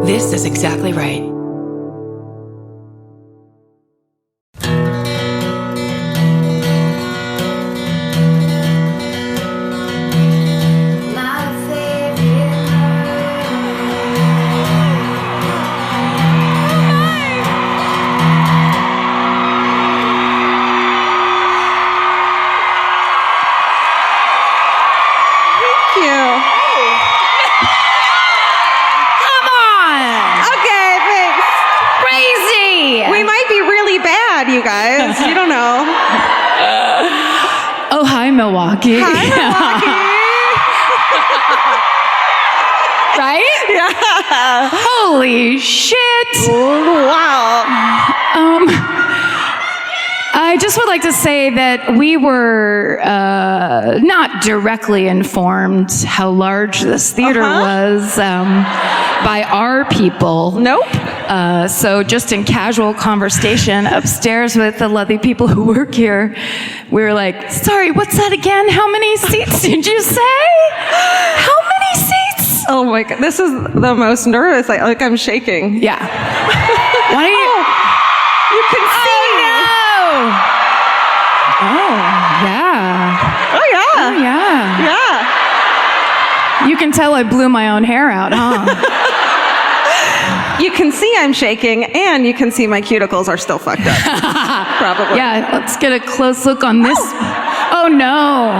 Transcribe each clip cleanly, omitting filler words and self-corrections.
This is exactly right. You guys, you don't know. Oh, hi, Milwaukee. Hi, Milwaukee. Right? Yeah. Holy shit. Wow. I just would like to say that we were not directly informed how large this theater was by our people. Nope. So just in casual conversation upstairs with the lovely people who work here, we were like, sorry, what's that again? How many seats did you say? How many seats? Oh my God, this is the most nervous. Like I'm shaking. Yeah. Why don't you? You can see. Oh, yeah. Oh, yeah. Oh, yeah. Yeah. You can tell I blew my own hair out, huh? You can see I'm shaking, and you can see my cuticles are still fucked up. Probably. Yeah, let's get a close look on this. Oh, no.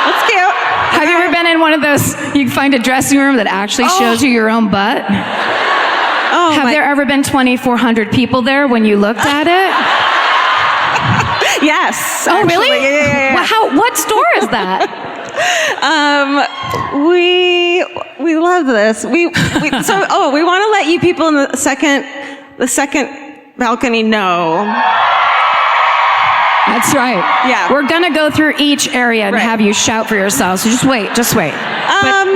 That's cute. Have you ever been in one of those, you find a dressing room that actually shows you your own butt? Oh, Have there ever been 2,400 people there when you looked at it? Yes. Oh, actually. really? Yeah. Well, what store is that? We love this. We want to let you people in the second balcony know. That's right. Yeah. We're going to go through each area and have you shout for yourselves. So just wait.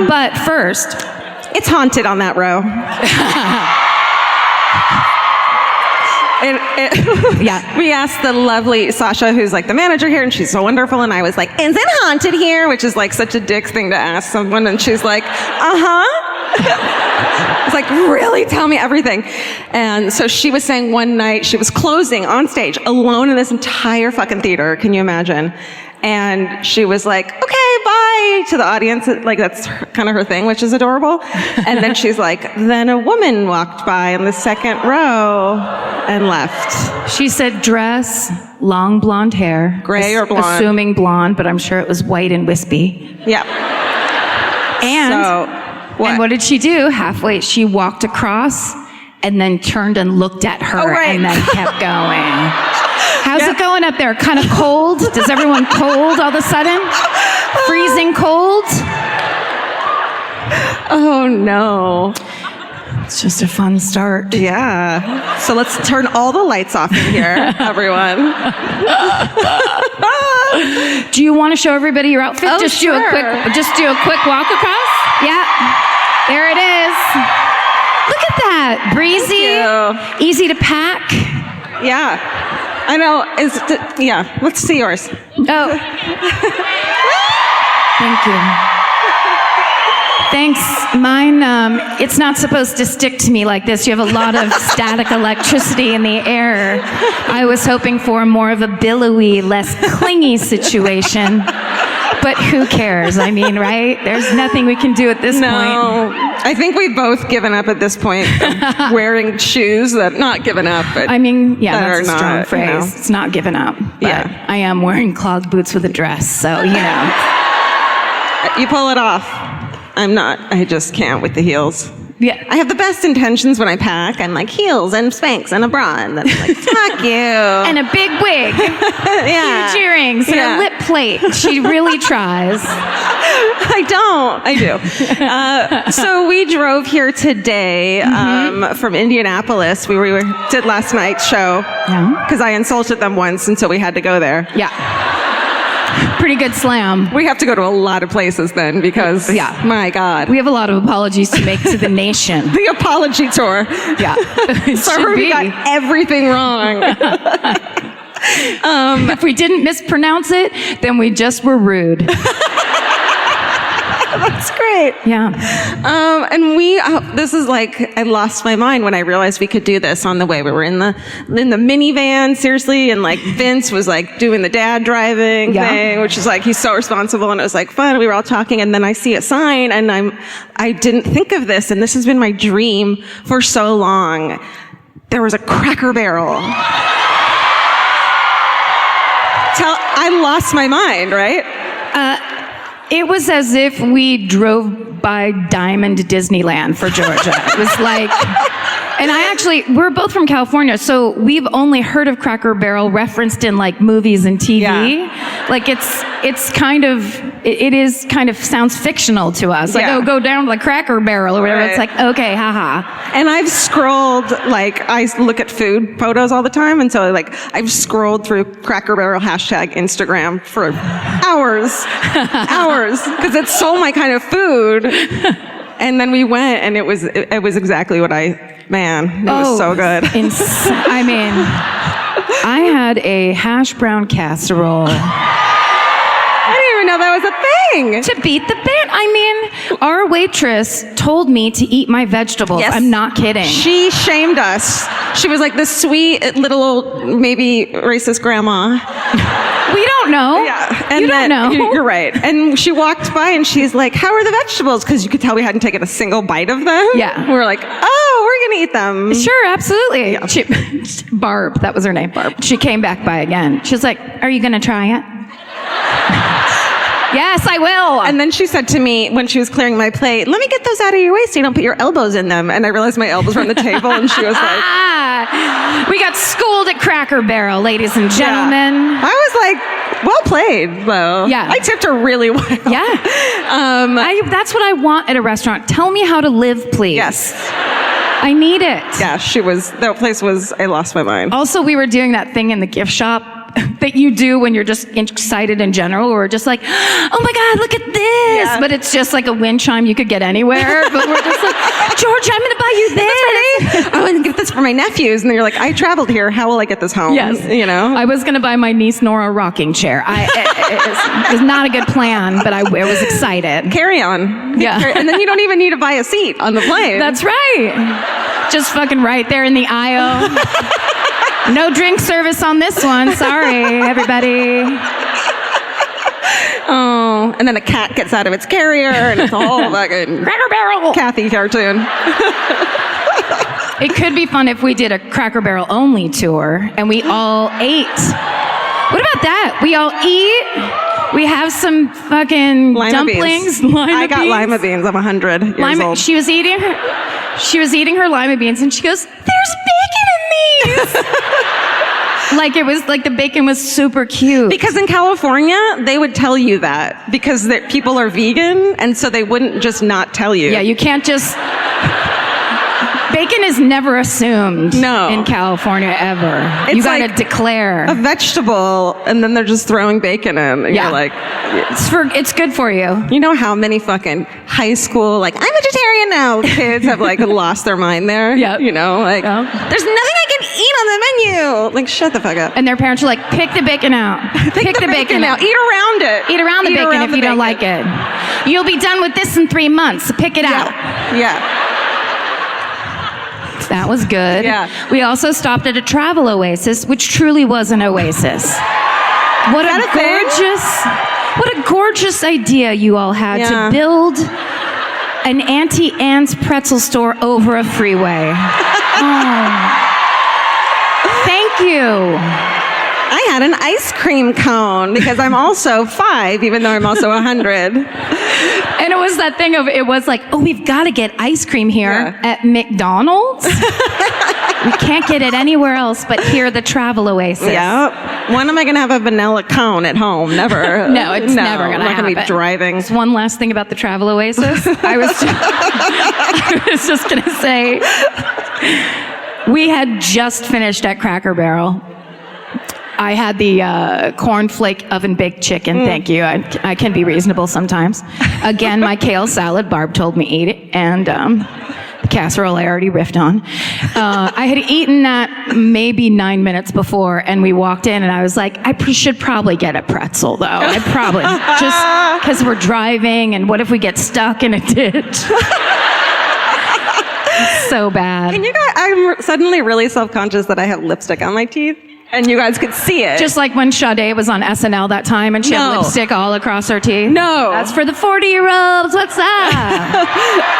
But first, it's haunted on that row. Yeah. We asked the lovely Sasha, who's like the manager here, and she's so wonderful, and I was like, is it haunted here? Which is like such a dick thing to ask someone, and she's like, It's like, really? Tell me everything. And so she was saying one night she was closing on stage alone in this entire fucking theater. Can you imagine? And she was like, okay, bye to the audience. Like, that's kind of her thing, which is adorable. And then she's like, then a woman walked by in the second row and left. She said dress, long blonde hair. Gray or blonde? Assuming blonde, but I'm sure it was white and wispy. Yeah. And what did she do? Halfway, she walked across and then turned and looked at her and then kept going. How's it going up there? Kind of cold? Does everyone cold all of a sudden? Freezing cold? Oh, no. It's just a fun start. Yeah. So let's turn all the lights off in here, everyone. Do you want to show everybody your outfit? Oh, just sure. do a quick walk across. Yeah. There it is. Look at that. Breezy. Easy to pack. Yeah. I know. Yeah. Let's see yours. Oh. Thank you. Thanks. Mine, it's not supposed to stick to me like this. You have a lot of static electricity in the air. I was hoping for more of a billowy, less clingy situation. But who cares? I mean, right? There's nothing we can do at this point. I think we've both given up at this point wearing shoes that, not given up, but I mean, yeah, that that's a strong not, phrase. You know. It's not given up. But Yeah. I am wearing clogged boots with a dress, so, you know. You pull it off. I'm not. I just can't with the heels. Yeah. I have the best intentions when I pack. I'm like heels and Spanx and a bra, and then I'm like, fuck you. And a big wig. Yeah. Huge earrings and a lip plate. She really tries. I do. So we drove here today from Indianapolis. We did last night's show because I insulted them once, and so we had to go there. Yeah. Pretty good slam. We have to go to a lot of places then because, my God. We have a lot of apologies to make to the nation. The apology tour. Yeah. Sorry, we got everything wrong. If we didn't mispronounce it, then we just were rude. That's great. Yeah. And this is like, I lost my mind when I realized we could do this on the way. We were in the minivan, seriously, and like Vince was like doing the dad driving thing, which is like, he's so responsible, and it was like fun. We were all talking, and then I see a sign, and I didn't think of this, and this has been my dream for so long. There was a Cracker Barrel. I lost my mind, right? It was as if we drove by Diamond Disneyland for Georgia. It was like, and we're both from California, so we've only heard of Cracker Barrel referenced in like movies and TV. Yeah. Like it's kind of, it is kind of sounds fictional to us. Like, oh, go down to the Cracker Barrel or whatever. Right. It's like, okay, haha. And I've scrolled, like, I look at food photos all the time, and so like I've scrolled through Cracker Barrel hashtag Instagram for hours, because it's so my kind of food. And then we went, and it was exactly what it was so good. I mean, I had a hash brown casserole. I didn't even know that was a thing. To beat the band. I mean, our waitress told me to eat my vegetables. Yes. I'm not kidding. She shamed us. She was like the sweet little old, maybe racist grandma. We don't know. Yeah. And you don't know. You're right. And she walked by and she's like, how are the vegetables? Because you could tell we hadn't taken a single bite of them. Yeah. We were like, oh, we're going to eat them. Sure, absolutely. Yeah. Barb, that was her name, Barb. She came back by again. She was like, are you going to try it? Yes, I will. And then she said to me when she was clearing my plate, let me get those out of your way so you don't put your elbows in them. And I realized my elbows were on the table, and she was like... We got schooled at Cracker Barrel, ladies and gentlemen. Yeah. I was like, well played, though. Yeah. I tipped her really well. Yeah. That's what I want at a restaurant. Tell me how to live, please. Yes. I need it. Yeah, that place was, I lost my mind. Also, we were doing that thing in the gift shop that you do when you're just excited in general, or just like, oh my God, look at this. Yeah. But it's just like a wind chime you could get anywhere. But we're just like, George, I'm going to buy you this. I want to get this for my nephews. And you're like, I traveled here. How will I get this home? Yes. You know? I was going to buy my niece Nora a rocking chair. It was not a good plan, but I was excited. Carry on. Yeah. And then you don't even need to buy a seat on the plane. That's right. Just fucking right there in the aisle. No drink service on this one. Sorry, everybody. Oh, and then a cat gets out of its carrier, and it's a whole fucking Cracker Barrel Kathy cartoon. It could be fun if we did a Cracker Barrel only tour, and we all ate. What about that? We all eat. We have some fucking dumplings. I got lima beans. I'm 100 years old. She was eating her lima beans, and she goes, "There's bacon in these." Like it was like the bacon was super cute. Because in California, they would tell you that because people are vegan, and so they wouldn't just not tell you. Yeah, you can't just. Bacon is never assumed in California ever. It's you gotta like declare a vegetable, and then they're just throwing bacon in. And you're like, it's good for you. You know how many fucking high school like I'm vegetarian now kids have like lost their mind there. Yeah, you know, like there's nothing I can eat on the menu. Like shut the fuck up. And their parents are like, pick the bacon out. Pick the bacon out. Eat around it. Eat around the bacon if you don't like it. You'll be done with this in 3 months. Pick it out. Yeah. That was good. Yeah. We also stopped at a travel oasis, which truly was an oasis. What a gorgeous idea you all had to build an Auntie Anne's pretzel store over a freeway. Thank you. I had an ice cream cone because I'm also 5, even though I'm also 100. And it was that thing of, it was like, oh, we've got to get ice cream here at McDonald's. We can't get it anywhere else but here at the travel oasis. Yeah. When am I going to have a vanilla cone at home? Never. No, it's never going to happen. I'm not going to be driving. There's one last thing about the travel oasis. I was just going to say, we had just finished at Cracker Barrel. I had the cornflake oven baked chicken. Thank you. I can be reasonable sometimes. Again, my kale salad. Barb told me eat it, and the casserole I already riffed on. I had eaten that maybe 9 minutes before, and we walked in, and I was like, I should probably get a pretzel, though. I probably, just because we're driving, and what if we get stuck in a ditch? So bad. Can you guys, I'm suddenly really self-conscious that I have lipstick on my teeth, and you guys could see it. Just like when Sade was on SNL that time, and she had lipstick all across her teeth. No. That's for the 40-year-olds. What's that?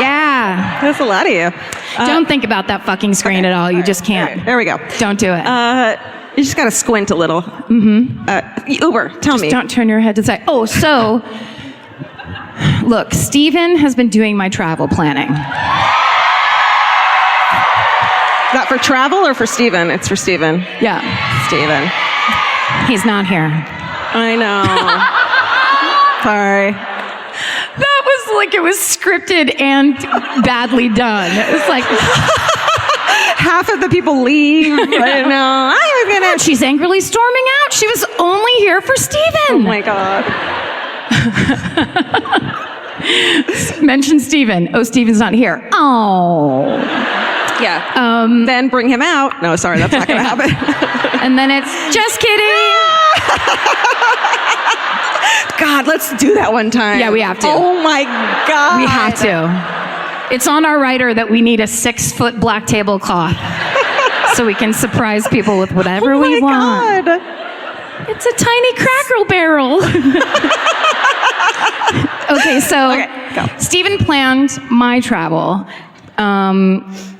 Yeah. That's a lot of you. Don't think about that fucking screen at all. You just can't. Right, there we go. Don't do it. You just got to squint a little. Mm-hmm. Uber, tell me. Don't turn your head to the side. Oh, so, look, Steven has been doing my travel planning. Is that for travel or for Steven? It's for Steven. Yeah. Steven. He's not here. I know. Sorry. That was like it was scripted and badly done. It's like half of the people leave. I know. I was gonna. She's angrily storming out. She was only here for Steven. Oh my God. Mention Steven. Oh, Steven's not here. Oh. Yeah. Then bring him out. No, sorry, that's not going to happen. And then it's just kidding. God, let's do that one time. Yeah, we have to. Oh my God. We have to. It's on our writer that we need a 6-foot black tablecloth so we can surprise people with whatever we want. God. It's a tiny Cracker Barrel. Okay, so go. Steven planned my travel.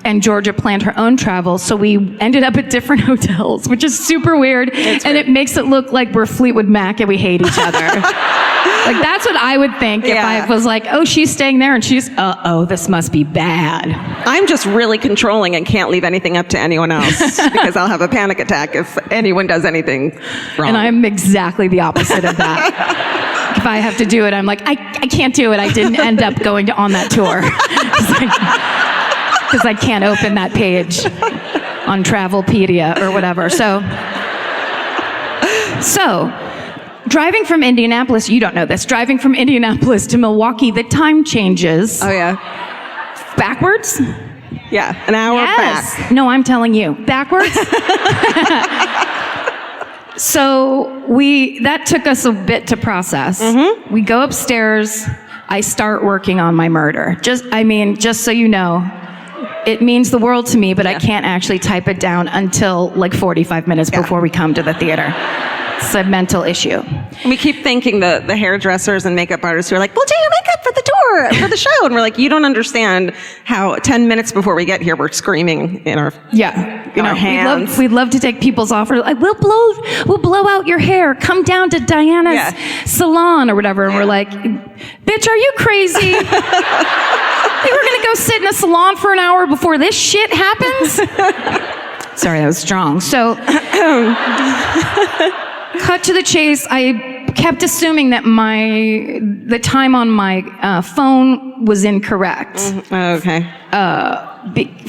And Georgia planned her own travel, so we ended up at different hotels, which is super weird. It makes it look like we're Fleetwood Mac and we hate each other. Like, that's what I would think if I was like, oh, she's staying there, and she's, this must be bad. I'm just really controlling and can't leave anything up to anyone else because I'll have a panic attack if anyone does anything wrong. And I'm exactly the opposite of that. If I have to do it, I'm like, I can't do it. I didn't end up going on that tour. Because I can't open that page on Travelpedia or whatever. So, driving from Indianapolis, you don't know this, driving from Indianapolis to Milwaukee, the time changes. Oh, yeah. Backwards? Yeah, an hour back. No, I'm telling you. Backwards? So that took us a bit to process. Mm-hmm. We go upstairs. I start working on my murder. Just so you know, it means the world to me, but I can't actually type it down until like 45 minutes before we come to the theater. It's a mental issue. We keep thanking the hairdressers and makake artists who are like, we'll do your makeup for the tour, for the show. And we're like, you don't understand how 10 minutes before we get here, we're screaming in our hands. We'd love to take people's offers. Like, we'll blow out your hair. Come down to Diana's salon or whatever. And we're like, bitch, are you crazy? We're going to go sit in a salon for an hour before this shit happens? Sorry, that was strong. So, cut to the chase. I kept assuming that the time on my phone was incorrect. Okay.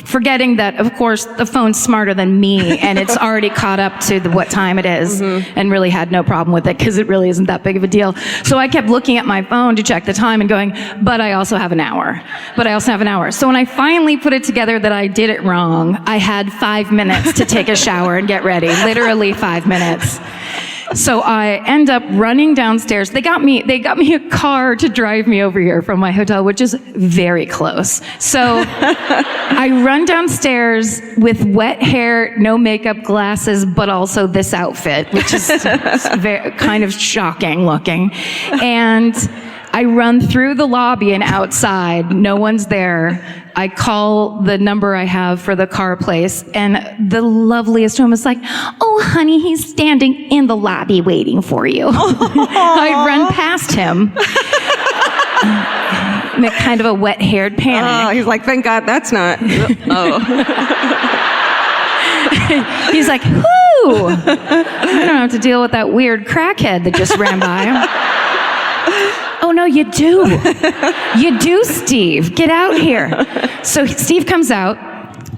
Forgetting that, of course, the phone's smarter than me, and it's already caught up to what time it is, and really had no problem with it because it really isn't that big of a deal. So I kept looking at my phone to check the time and going, but I also have an hour. So when I finally put it together that I did it wrong, I had 5 minutes to take a shower and get ready. Literally 5 minutes. So I end up running downstairs. They got me a car to drive me over here from my hotel, which is very close. So I run downstairs with wet hair, no makeup, glasses, but also this outfit, which is very, kind of shocking looking. And I run through the lobby and outside. No one's there. I call the number I have for the car place, and the loveliest woman is like, oh, honey, he's standing in the lobby waiting for you. I run past him. Kind of a wet-haired panic. Oh, he's like, thank God that's not. He's like, whoo! I don't have to deal with that weird crackhead that just ran by. Oh, no, you do. You do, Steve. Get out here. So Steve comes out,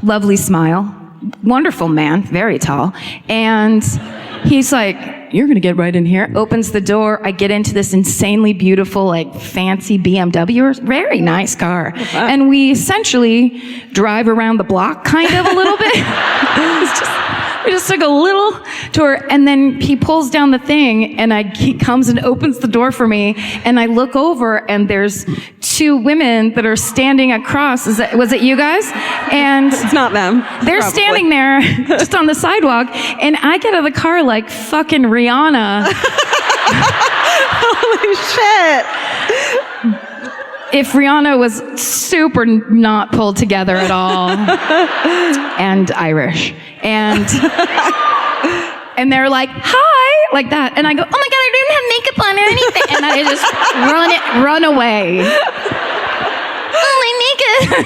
lovely smile, wonderful man, very tall, and He's like, you're going to get right in here. Opens the door. I get into this insanely beautiful, like fancy BMW, very nice car. And we essentially drive around the block kind of a little bit. We just took a little tour, and then he pulls down the thing, and he comes and opens the door for me, and I look over, and there's two women that are standing across. Was it you guys? And it's not them. They're Probably. standing there just on the sidewalk, and I get out of the car like fucking Rihanna. Holy shit. If Rihanna was super not pulled together at all, and Irish, and they're like, "Hi," like that, and I go, "Oh my god, I didn't have makeup on or anything," and I just run away. Oh my makeup,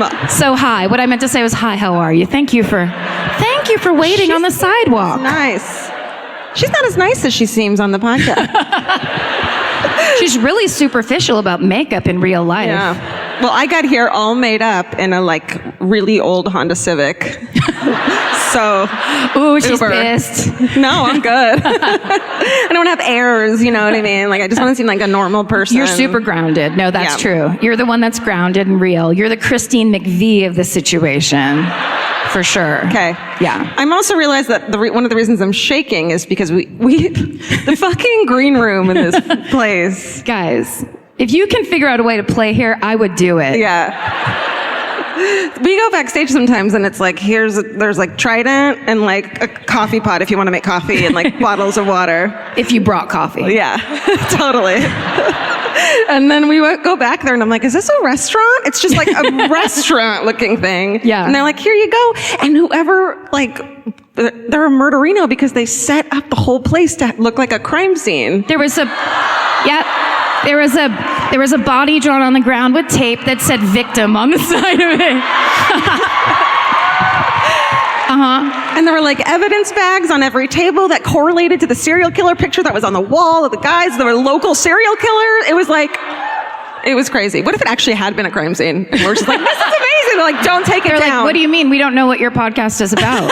bye. So hi. What I meant to say was hi. How are you? Thank you for waiting on the sidewalk. Nice. She's not as nice as she seems on the podcast. She's really superficial about makeup in real life. Yeah. Well, I got here all made up in a like really old Honda Civic. So, ooh, she's Uber. pissed. No, I'm good. I don't have airs, you know what I mean? Like, I just want to seem like a normal person. You're super grounded. No, that's true. You're the one that's grounded and real. You're the Christine McVie of the situation. For sure. Okay. Yeah. I'm also realized that one of the reasons I'm shaking is because we the fucking green room in this place. Guys, if you can figure out a way to play here, I would do it. Yeah. We go backstage sometimes and it's like, there's like Trident and like a coffee pot if you want to make coffee and like bottles of water. If you brought coffee. Yeah, totally. And then we go back there and I'm like, is this a restaurant? It's just like a restaurant looking thing. Yeah. And they're like, here you go. And whoever, like, they're a murderino because they set up the whole place to look like a crime scene. There was a body drawn on the ground with tape that said victim on the side of it. And there were like evidence bags on every table that correlated to the serial killer picture that was on the wall of the guys. There were local serial killer. It was crazy. What if it actually had been a crime scene? And we're just like, this is amazing. They're like, don't take it down. Like, what do you mean? We don't know what your podcast is about.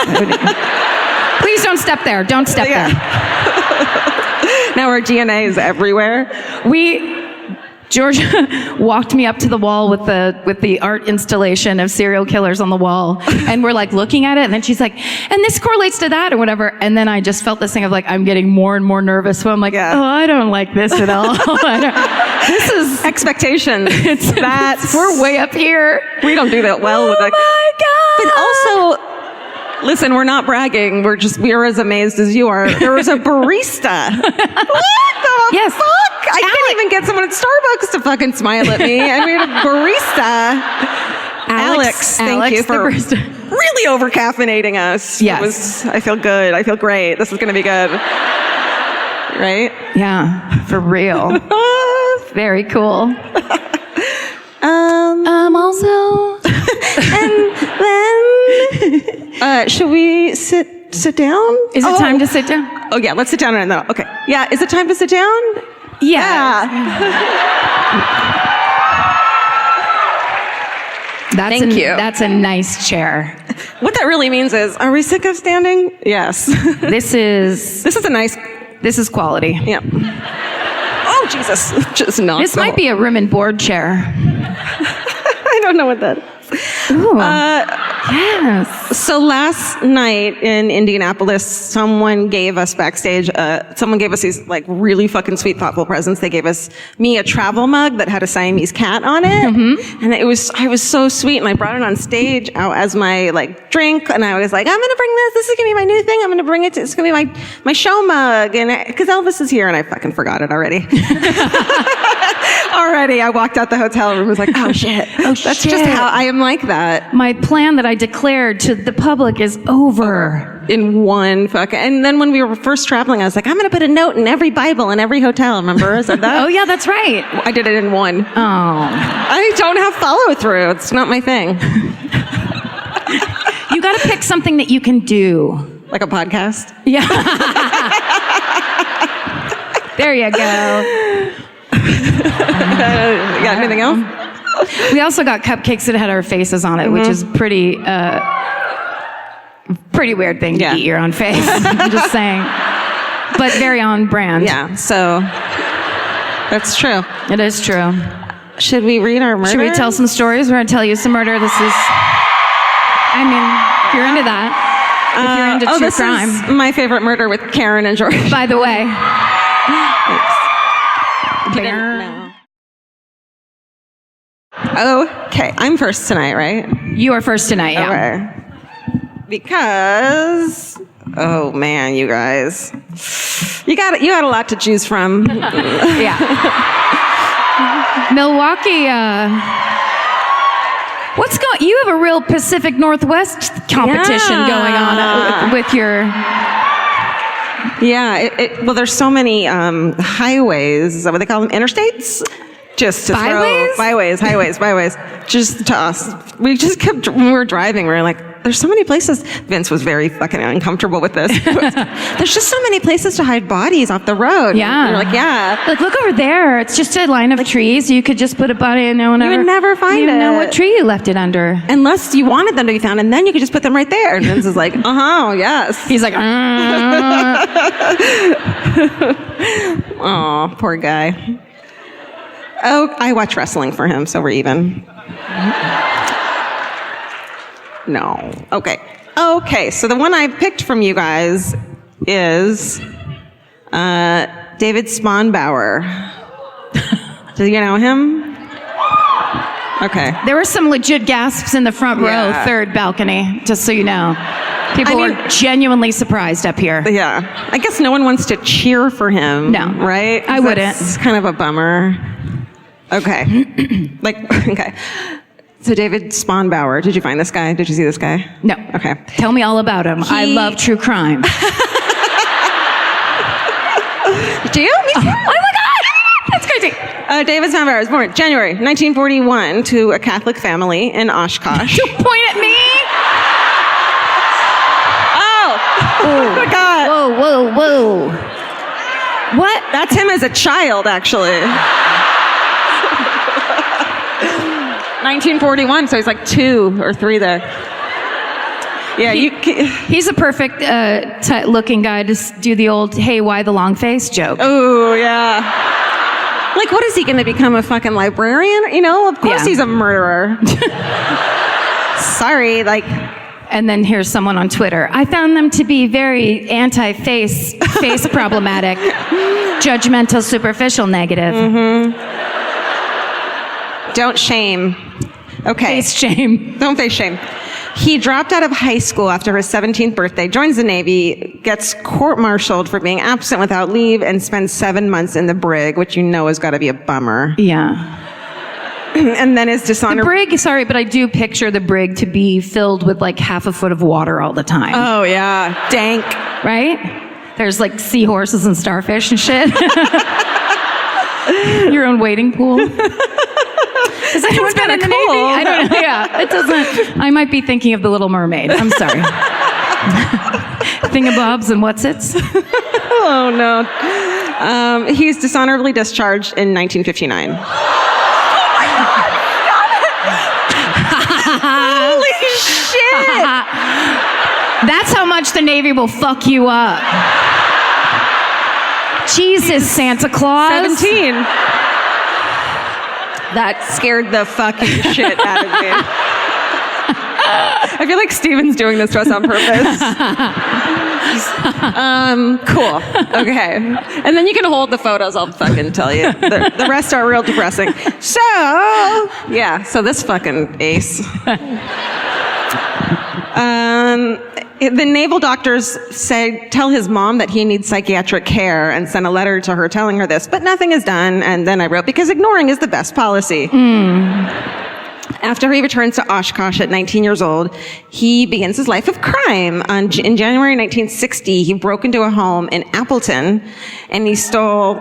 Please don't step there. Don't step there. Now our DNA is everywhere. Georgia walked me up to the wall with the art installation of serial killers on the wall, and we're like looking at it, and then she's like, and this correlates to that or whatever, and then I just felt this thing of like, I'm getting more and more nervous, so I'm like, oh, I don't like this at all. This is expectations. We're way up here. We don't do that well with like. Oh my God. But also, listen, we're not bragging. We're as amazed as you are. There was a barista. What the fuck? I can't even get someone at Starbucks to fucking smile at me. And we had a barista. Alex, thank you for really over-caffeinating us. Yes. I feel good. I feel great. This is going to be good. Right? Yeah, for real. Very cool. Also. And then, should we sit down? Is it time to sit down? Oh yeah, let's sit down right now. Okay. Yeah, is it time to sit down? Yeah. Thank you. That's a nice chair. What that really means is, are we sick of standing? Yes. This is quality. Yeah. Oh Jesus! Just not. This might be a room and board chair. I don't know what that is. Ooh. Yes. So last night in Indianapolis, someone gave us backstage, someone gave us these like really fucking sweet, thoughtful presents. They gave me a travel mug that had a Siamese cat on it. Mm-hmm. And I was so sweet. And I brought it on stage out as my like drink. And I was like, I'm going to bring this. This is going to be my new thing. I'm going to bring it it's going to be my show mug. And because Elvis is here and I fucking forgot it already. I walked out the hotel room and was like, oh shit. That's just how I am like that. My plan that I declared to the public is over. In one fucking... And then when we were first traveling, I was like, I'm going to put a note in every Bible in every hotel. Remember? I said that? Oh, yeah, that's right. I did it in one. Oh. I don't have follow-through. It's not my thing. You got to pick something that you can do. Like a podcast? Yeah. There you go. You got anything else? We also got cupcakes that had our faces on it, which is pretty Pretty weird thing to eat your own face. I'm just saying. But very on brand. Yeah, so that's true. It is true. Should we read our murder? Should we tell some stories? We're going to tell you some murder. This is, I mean, if you're into that. If you're into true crime. This is my favorite murder with Karen and George. By the way. Thanks. You didn't know. Okay, I'm first tonight, right? You are first tonight, yeah. Okay. Because, oh man, you guys, you got a lot to choose from. Yeah. Milwaukee, you have a real Pacific Northwest competition going on with your... Yeah, well, there's so many highways. Is that what they call them? Interstates? Just to byways? Byways. Just to us. We just kept, when we were driving, we were like, there's so many places. Vince was very fucking uncomfortable with this. There's just so many places to hide bodies off the road. Yeah. And you're like, yeah. Like, look over there. It's just a line of trees. You could just put a body in there. You would never find it. You know what tree you left it under. Unless you wanted them to be found, and then you could just put them right there. And Vince is like, yes. He's like, Oh, poor guy. Oh, I watch wrestling for him, so we're even. No. Okay, so the one I picked from you guys is David Spahn Bauer. Do you know him? Okay. There were some legit gasps in the front row, third balcony, just so you know. People were genuinely surprised up here. Yeah. I guess no one wants to cheer for him. No. Right? I wouldn't. It's kind of a bummer. Okay. Okay. So David Spahn Bauer, did you find this guy? Did you see this guy? No. Okay. Tell me all about him. I love true crime. Do you? Me too. Oh my God! That's crazy. David Spahn Bauer was born January 1941 to a Catholic family in Oshkosh. You point at me? Oh my God. Whoa. What? That's him as a child, actually. 1941, so he's like 2 or 3 there. Yeah, he's a perfect looking guy to do the old, hey, why the long face joke. Oh, yeah. Like, what is he going to become, a fucking librarian? You know, of course he's a murderer. Sorry, like... And then here's someone on Twitter. I found them to be very face problematic, judgmental, superficial, negative. Mm-hmm. Don't shame. Okay. Face shame. Don't face shame. He dropped out of high school after his 17th birthday, joins the Navy, gets court-martialed for being absent without leave, and spends 7 months in the brig, which you know has got to be a bummer. Yeah. And then his dishonor... The brig, sorry, but I do picture the brig to be filled with like half a foot of water all the time. Oh, yeah. Dank. Right? There's like seahorses and starfish and shit. Your own wading pool. Has anyone been in the Navy? I don't know. Yeah, it doesn't... I might be thinking of The Little Mermaid. I'm sorry. Thingamabobs and what's-its? Oh, no. He's dishonorably discharged in 1959. Holy shit! That's how much the Navy will fuck you up. Jesus, Santa Claus. 17. That scared the fucking shit out of me. I feel like Steven's doing this to us on purpose. Cool. Okay. And then you can hold the photos, I'll fucking tell you. The rest are real depressing. So, yeah, so this fucking ace. The naval doctors tell his mom that he needs psychiatric care and sent a letter to her telling her this, but nothing is done. And then I wrote, because ignoring is the best policy. After he returns to Oshkosh at 19 years old, he begins his life of crime. In January 1960, he broke into a home in Appleton, and he stole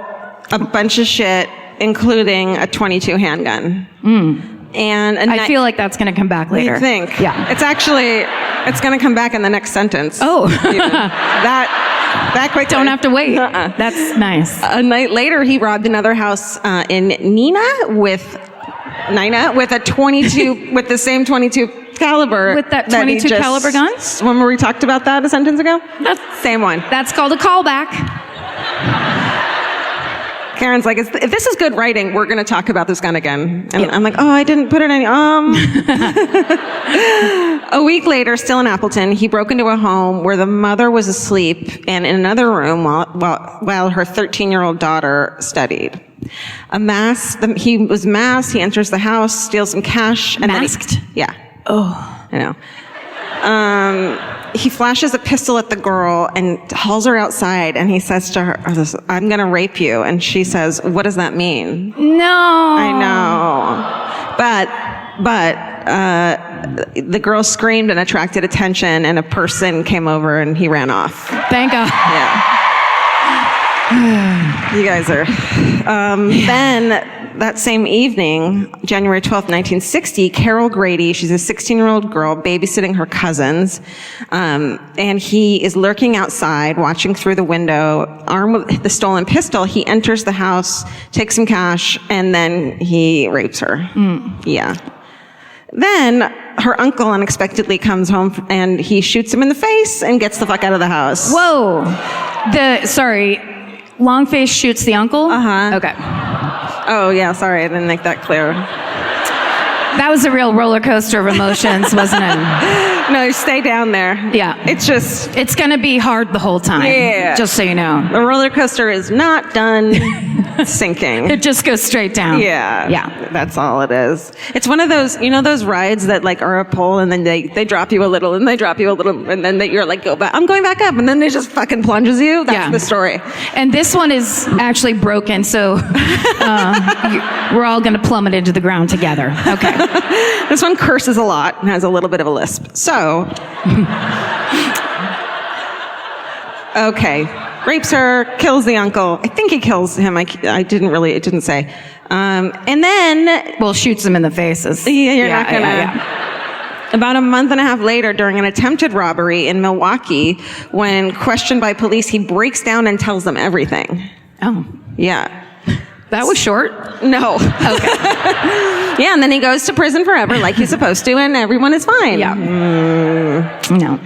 a bunch of shit, including a .22 handgun. And I feel like that's going to come back later. You think? Yeah. It's going to come back in the next sentence. Oh. That quick. Don't have to wait. That's nice. A night later, he robbed another house in Nina with a .22, with the same .22 caliber. With that he 22 caliber gun? When we talked about that a sentence ago? Same one. That's called a callback. Karen's like, if this is good writing, we're going to talk about this gun again. And I'm like, oh, I didn't put it in. A week later, still in Appleton, he broke into a home where the mother was asleep and in another room while her 13-year-old daughter studied. He was masked. He enters the house, steals some cash. And Masked? Yeah. Oh. I know. He flashes a pistol at the girl and hauls her outside, and he says to her, I'm going to rape you. And she says, what does that mean? No. I know. But the girl screamed and attracted attention, and a person came over, and he ran off. Thank God. Yeah. You guys are... Then, that same evening, January 12th, 1960, Carol Grady, she's a 16-year-old girl babysitting her cousins, and he is lurking outside, watching through the window, armed with the stolen pistol. He enters the house, takes some cash, and then he rapes her. Yeah. Then her uncle unexpectedly comes home and he shoots him in the face and gets the fuck out of the house. Whoa. Longface shoots the uncle? Uh-huh. Okay. Oh, yeah, sorry, I didn't make that clear. That was a real roller coaster of emotions, wasn't it? No, stay down there. Yeah. It's going to be hard the whole time. Yeah. Just so you know. The roller coaster is not done sinking. It just goes straight down. Yeah. Yeah. That's all it is. It's one of those, those rides that like are a pole and then they drop you a little and they drop you a little and then you're like, go back. I'm going back up. And then they just fucking plunges you. That's the story. And this one is actually broken. So we're all going to plummet into the ground together. Okay. This one curses a lot and has a little bit of a lisp. So, okay. Rapes her, kills the uncle. I think he kills him. It didn't say. And then... Well, shoots him in the faces. Yeah, you're not gonna... Yeah. About a month and a half later, during an attempted robbery in Milwaukee, when questioned by police, he breaks down and tells them everything. Oh. Yeah. That was short. No. Okay. Yeah, and then he goes to prison forever like he's supposed to, and everyone is fine. Yeah. No.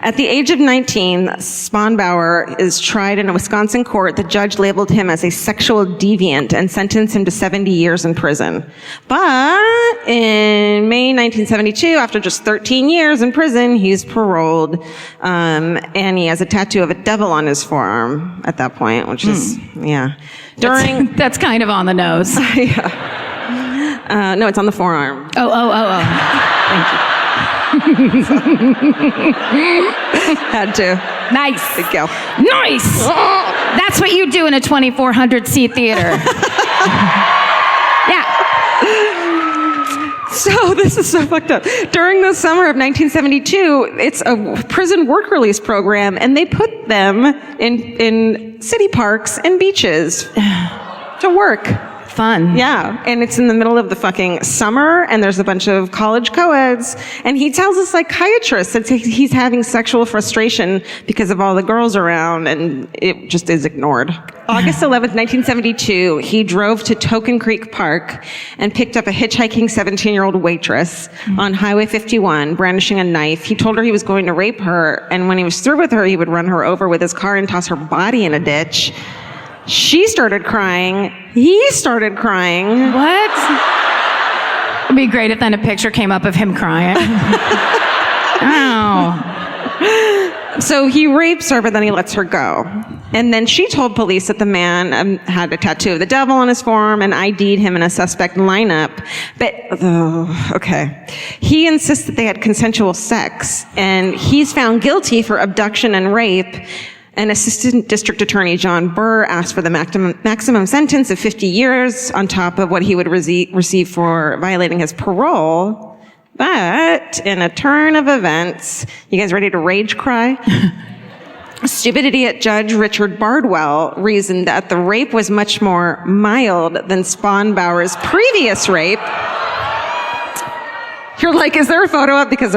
At the age of 19, Spahn Bauer is tried in a Wisconsin court. The judge labeled him as a sexual deviant and sentenced him to 70 years in prison. But in May 1972, after just 13 years in prison, he's paroled, and he has a tattoo of a devil on his forearm at that point, which is, yeah. That's kind of on the nose. Yeah. No, it's on the forearm. Oh. Thank you. Had to. Nice. Big go. Nice. That's what you do in a 2,400 seat theater. Yeah. So this is so fucked up. During the summer of 1972, it's a prison work release program, and they put them in city parks and beaches to work. Fun. Yeah, and it's in the middle of the fucking summer, and there's a bunch of college co-eds, and he tells a psychiatrist that he's having sexual frustration because of all the girls around, and it just is ignored. August 11th, 1972, he drove to Token Creek Park and picked up a hitchhiking 17-year-old waitress on Highway 51, brandishing a knife. He told her he was going to rape her, and when he was through with her, he would run her over with his car and toss her body in a ditch. She started crying. He started crying. What? It'd be great if then a picture came up of him crying. Oh. So he rapes her, but then he lets her go. And then she told police that the man had a tattoo of the devil on his forearm and ID'd him in a suspect lineup. But, okay. He insists that they had consensual sex, and he's found guilty for abduction and rape. And Assistant District Attorney John Burr asked for the maximum sentence of 50 years on top of what he would receive for violating his parole. But in a turn of events, you guys ready to rage cry? Stupid idiot Judge Richard Bardwell reasoned that the rape was much more mild than Spahn Bauer's previous rape. You're like, is there a photo up? Because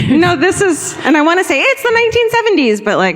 no, this is, and I want to say it's the 1970s, but like,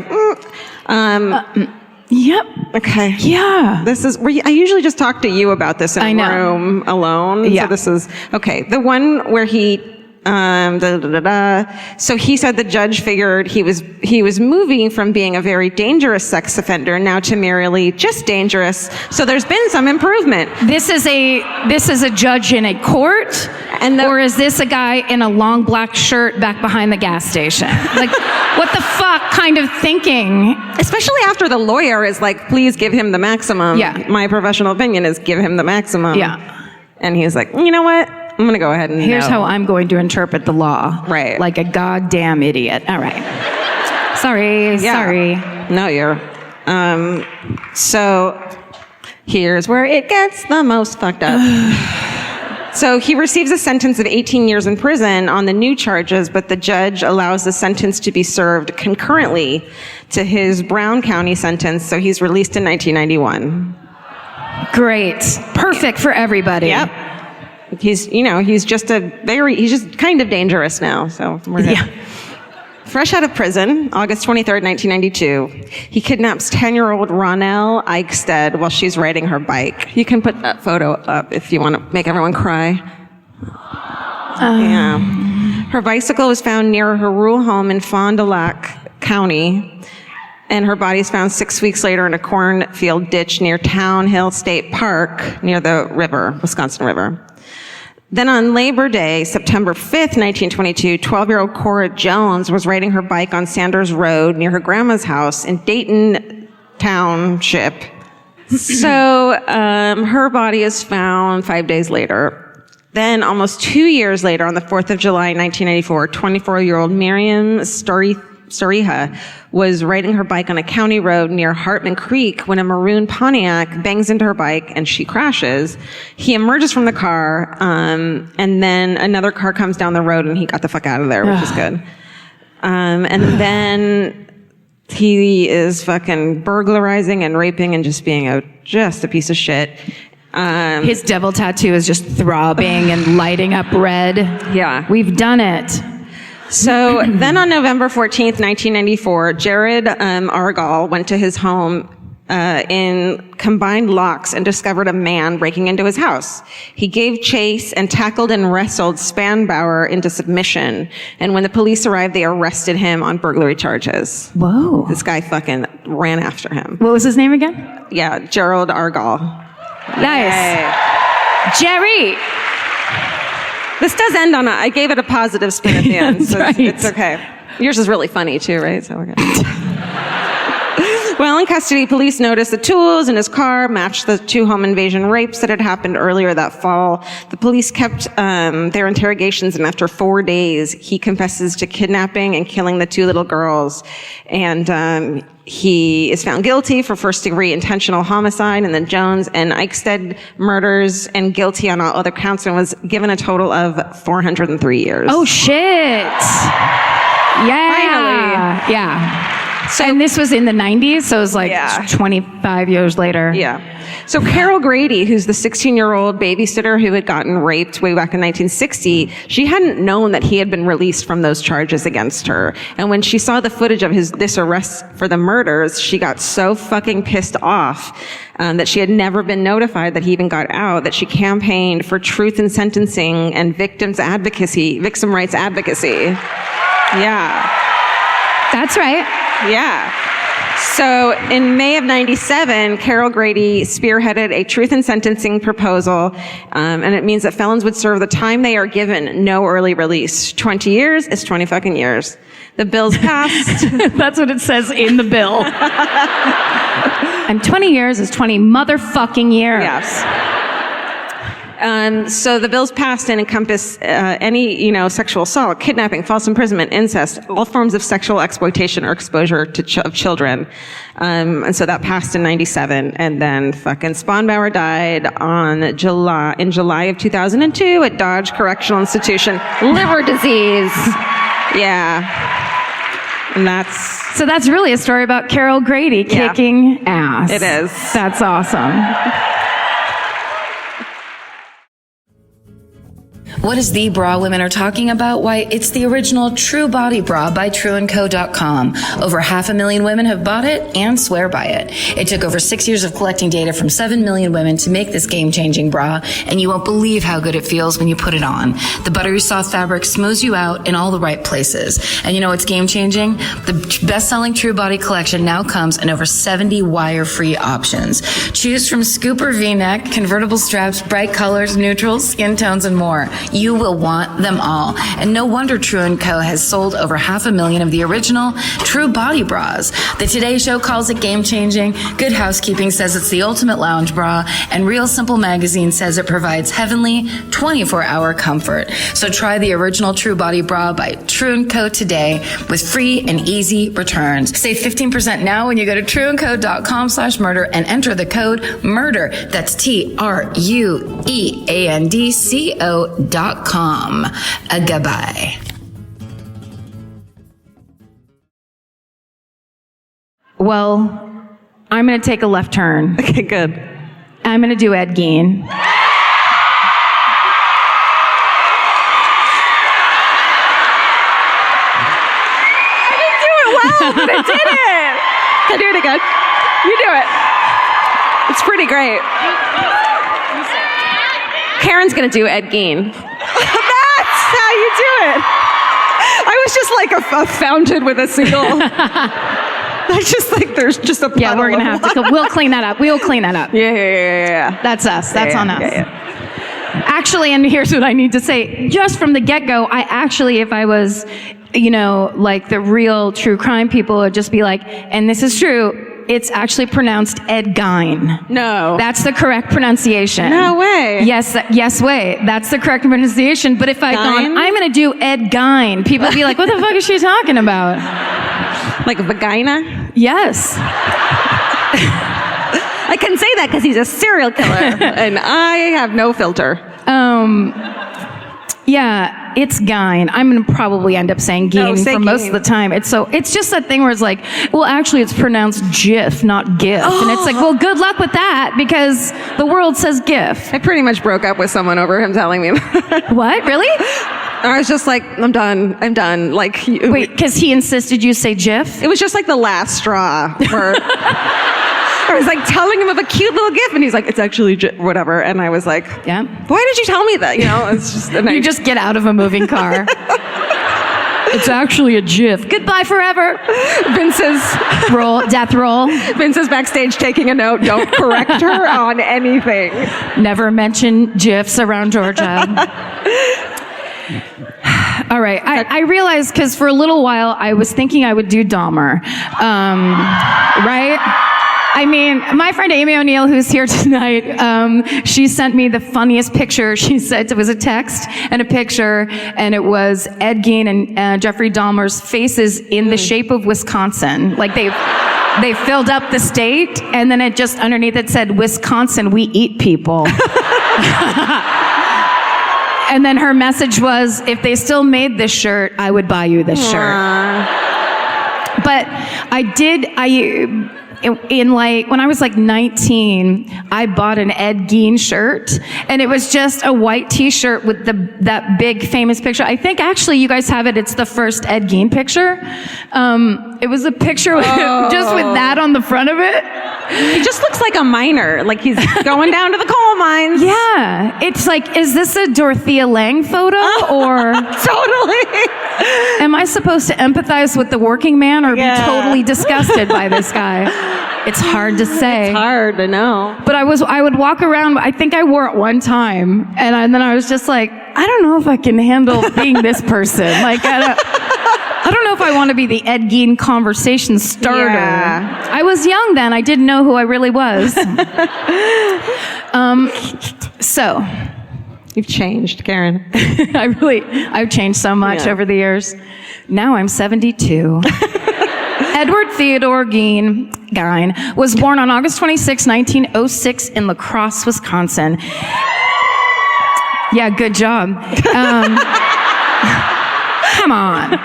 Yep. Okay. Yeah. This is, I usually just talk to you about this in a room alone. Yeah. So this is, okay. The one where he So he said the judge figured he was moving from being a very dangerous sex offender now to merely just dangerous. So there's been some improvement. This is a judge in a court, or is this a guy in a long black shirt back behind the gas station? Like, what the fuck kind of thinking? Especially after the lawyer is like, please give him the maximum. Yeah. My professional opinion is give him the maximum. Yeah. And he's like, you know what? I'm going to go ahead and Here's how I'm going to interpret the law. Right. Like a goddamn idiot. All right. Sorry. No, you're. So here's where it gets the most fucked up. So he receives a sentence of 18 years in prison on the new charges, but the judge allows the sentence to be served concurrently to his Brown County sentence, so he's released in 1991. Great. Perfect for everybody. Yep. He's just kind of dangerous now, so we're good. Yeah. Fresh out of prison, August 23rd, 1992, he kidnaps 10-year-old Ronelle Eichstead while she's riding her bike. You can put that photo up if you want to make everyone cry. Yeah. Her bicycle was found near her rural home in Fond du Lac County, and her body is found 6 weeks later in a cornfield ditch near Town Hill State Park near the river, Wisconsin River. Then on Labor Day, September 5th, 1922, 12-year-old Cora Jones was riding her bike on Sanders Road near her grandma's house in Dayton Township. So her body is found 5 days later. Then almost 2 years later, on the 4th of July, 1994, 24-year-old Miriam Storiha was riding her bike on a county road near Hartman Creek when a maroon Pontiac bangs into her bike and she crashes. He emerges from the car, and then another car comes down the road and he got the fuck out of there, which is good. And then he is fucking burglarizing and raping and just being just a piece of shit. His devil tattoo is just throbbing and lighting up red. Yeah. We've done it. So then on November 14th, 1994, Jared Argall went to his home in combined locks and discovered a man breaking into his house. He gave chase and tackled and wrestled Spahn Bauer into submission. And when the police arrived, they arrested him on burglary charges. Whoa. This guy fucking ran after him. What was his name again? Yeah, Gerald Argall. Nice. Yay. Jerry. This does end on I gave it a positive spin at the end, so right. it's okay. Yours is really funny too, right? So we're good. While in custody, police noticed the tools in his car matched the 2 home invasion rapes that had happened earlier that fall. The police kept their interrogations, and after 4 days, he confesses to kidnapping and killing the 2 little girls. And he is found guilty for first-degree intentional homicide in the Jones and Eichstead murders and guilty on all other counts and was given a total of 403 years. Oh, shit. Yeah. Finally. Yeah. So, and this was in the 90s, so it was like 25 years later. Yeah. So Carol Grady, who's the 16-year-old babysitter who had gotten raped way back in 1960, she hadn't known that he had been released from those charges against her. And when she saw the footage of this arrest for the murders, she got so fucking pissed off that she had never been notified that he even got out, that she campaigned for truth in sentencing and victim rights advocacy. Yeah. That's right. Yeah. So in May of 97, Carol Grady spearheaded a truth in sentencing proposal, and it means that felons would serve the time they are given, no early release. 20 years is 20 fucking years. The bill's passed. That's what it says in the bill. And 20 years is 20 motherfucking years. Yes. So the bills passed and encompass any, sexual assault, kidnapping, false imprisonment, incest, all forms of sexual exploitation or exposure of children. And so that passed in 97. And then fucking Spahn Bauer died in July of 2002 at Dodge Correctional Institution. Liver disease. Yeah. And So that's really a story about Carol Grady kicking ass. It is. That's awesome. What is the bra women are talking about? Why, it's the original True Body Bra by trueandco.com. Over 500,000 women have bought it and swear by it. It took over 6 years of collecting data from 7 million women to make this game-changing bra, and you won't believe how good it feels when you put it on. The buttery soft fabric smooths you out in all the right places. And you know what's game-changing? The best-selling True Body collection now comes in over 70 wire-free options. Choose from scoop or V-neck, convertible straps, bright colors, neutrals, skin tones, and more. You will want them all. And no wonder True & Co. has sold over 500,000 of the original True Body Bras. The Today Show calls it game-changing. Good Housekeeping says it's the ultimate lounge bra. And Real Simple Magazine says it provides heavenly 24-hour comfort. So try the original True Body Bra by True & Co. today with free and easy returns. Save 15% now when you go to trueandco.com/murder and enter the code MURDER. That's TRUEANDCO.com. Goodbye. Well, I'm going to take a left turn. Okay, good. I'm going to do Ed Gein. But I did it. I do it again. You do it. It's pretty great. Karen's gonna do Ed Gein. That's how you do it. I was just like a fountain with a single. That's just like there's just a puddle. Yeah, we're gonna have to. We'll clean that up. We'll clean that up. Yeah. That's us. That's on us. Yeah. Actually, and here's what I need to say. Just from the get-go, I actually, if I was, like the real true crime people, would just be like, and this is true, it's actually pronounced Ed Gein. No. That's the correct pronunciation. No way. Yes, way. That's the correct pronunciation. But if I'd gone, I'm going to do Ed Gein, people would be like, what the fuck is she talking about? Like vagina? Yes. I can say that because he's a serial killer, and I have no filter. Yeah, it's Gein. I'm going to probably end up saying Gein for most of the time. It's just that thing where it's like, well, actually it's pronounced GIF, not GIF. Oh. And it's like, well, good luck with that because the world says GIF. I pretty much broke up with someone over him telling me that. What? Really? I was just like, I'm done. Like, wait, because he insisted you say GIF? It was just like the last straw for... I was like telling him of a cute little GIF, and he's like, "It's actually whatever." And I was like, "Yeah, why did you tell me that?" It's just you just get out of a moving car. It's actually a GIF. Goodbye forever. Vince's death roll. Vince is backstage taking a note. Don't correct her on anything. Never mention GIFs around Georgia. All right. I realized because for a little while I was thinking I would do Dahmer, right? I mean, my friend Amy O'Neill, who's here tonight, she sent me the funniest picture. She said it was a text and a picture, and it was Ed Gein and Jeffrey Dahmer's faces in the shape of Wisconsin. Like they filled up the state, and then it just underneath it said, "Wisconsin, we eat people." And then her message was, if they still made this shirt, I would buy you this shirt. But when I was like 19, I bought an Ed Gein shirt, and it was just a white t-shirt with that big famous picture. I think actually you guys have it. It's the first Ed Gein picture. It was a picture just with that on the front of it. He just looks like a miner, like he's going down to the coal mines. Yeah, it's like, is this a Dorothea Lange photo or totally? Am I supposed to empathize with the working man or be totally disgusted by this guy? It's hard to say. It's hard to know. But I would walk around. I think I wore it one time, and then I was just like, I don't know if I can handle being this person. Like, I don't know if I want to be the Ed Gein conversation starter. Yeah. I was young then. I didn't know who I really was. So. You've changed, Karen. I've changed so much over the years. Now I'm 72. Edward Theodore Gein was born on August 26, 1906 in La Crosse, Wisconsin. Yeah, good job. Come on.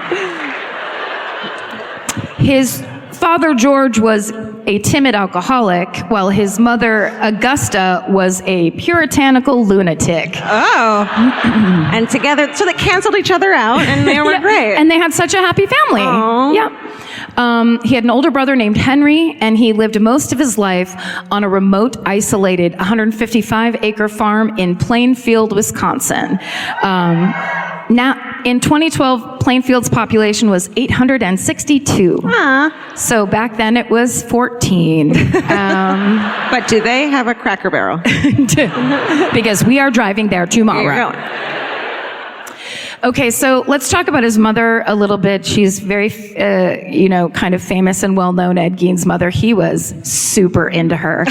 His Father George was a timid alcoholic, while his mother, Augusta, was a puritanical lunatic. Oh. And together, so they canceled each other out, and they were great. And they had such a happy family. Aww. Yeah. He had an older brother named Henry, and he lived most of his life on a remote, isolated 155-acre farm in Plainfield, Wisconsin. Now, in 2012, Plainfield's population was 862. So back then it was 14. But do they have a Cracker Barrel? Because we are driving there tomorrow. Okay, so let's talk about his mother a little bit. She's very, kind of famous and well-known. Ed Gein's mother, he was super into her.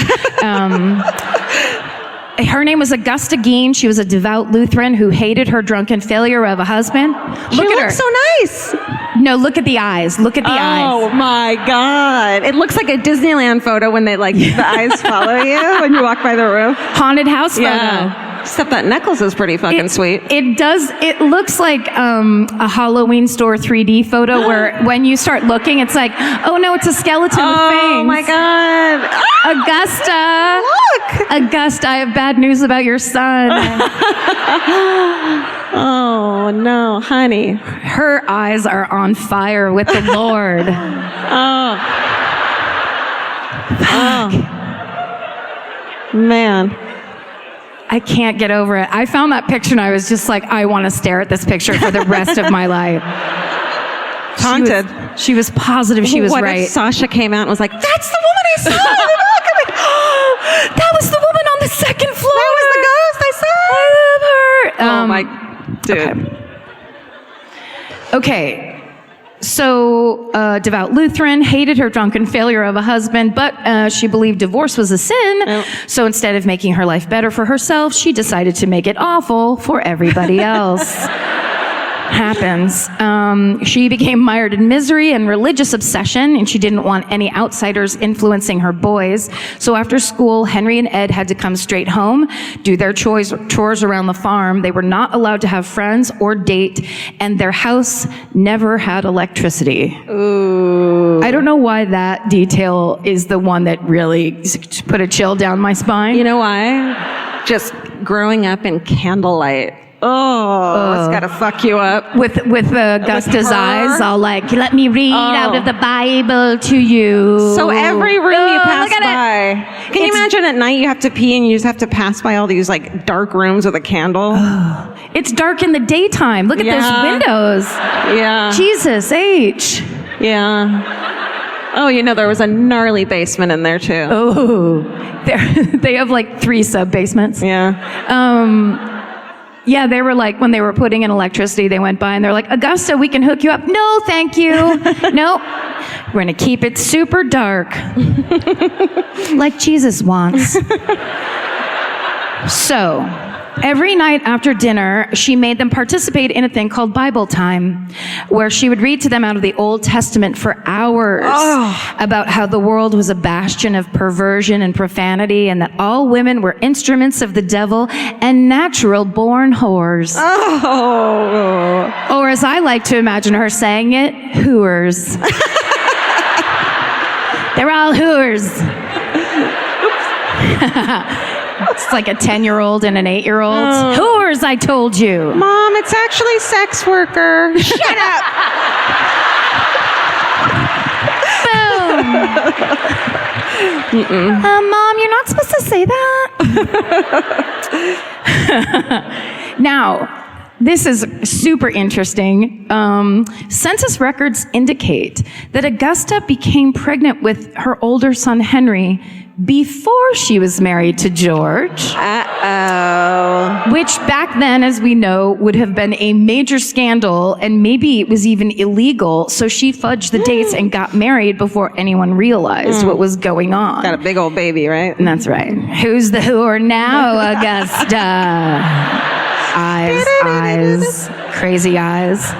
Her name was Augusta Gein. She was a devout Lutheran who hated her drunken failure of a husband. She Look at her. looks so nice. No, look at the eyes. Look at the eyes. Oh my God. It looks like a Disneyland photo when they the eyes follow you when you walk by the roof. Haunted house photo. Yeah. Except that necklace is pretty fucking sweet. It does. It looks like a Halloween store 3D photo where when you start looking, it's like, oh no, it's a skeleton with fangs. Oh my God. Augusta. Look. Augusta, I have bad news about your son. Oh no, honey. Her eyes are on fire with the Lord. Oh. Man. I can't get over it. I found that picture and I was just like, I want to stare at this picture for the rest of my life. Haunted. She was positive she was what right. If Sasha came out and was like, that's the woman I saw. Look at me. That was the woman on the second floor. That was the ghost I saw. I love her. Oh my dude. Okay. So, devout Lutheran, hated her drunken failure of a husband, but she believed divorce was a sin. Oh. So instead of making her life better for herself, she decided to make it awful for everybody else. Happens. She became mired in misery and religious obsession, and she didn't want any outsiders influencing her boys. So after school, Henry and Ed had to come straight home, do their chores around the farm. They were not allowed to have friends or date, and their house never had electricity. Ooh. I don't know why that detail is the one that really put a chill down my spine. You know why? Just growing up in candlelight. Oh, it's gotta fuck you up. With Augusta's her? eyes, all like, let me read out of the Bible to you. So every room you pass look at it. by. Can you imagine at night you have to pee and you just have to pass by all these like dark rooms with a candle? It's dark in the daytime. Look at those windows. Yeah. Jesus H. Yeah. Oh, there was a gnarly basement in there too. Oh, they have like 3 sub-basements. Yeah. Yeah, they were like, when they were putting in electricity, they went by and they're like, Augusta, we can hook you up. No, thank you. Nope. We're going to keep it super dark. Like Jesus wants. So, every night after dinner, she made them participate in a thing called Bible time, where she would read to them out of the Old Testament for hours about how the world was a bastion of perversion and profanity, and that all women were instruments of the devil and natural-born whores. Oh. Or as I like to imagine her saying it, hooers. They're all hooers. It's like a 10-year-old and an 8-year-old. Whores, I told you. Mom, it's actually sex worker. Shut up. Boom. Mom, you're not supposed to say that. Now, this is super interesting. Census records indicate that Augusta became pregnant with her older son, Henry, before she was married to George. Uh-oh. Which back then, as we know, would have been a major scandal, and maybe it was even illegal. So she fudged the dates and got married before anyone realized what was going on. Got a big old baby, right? And that's right. Who's the whore now, Augusta? Eyes, crazy eyes.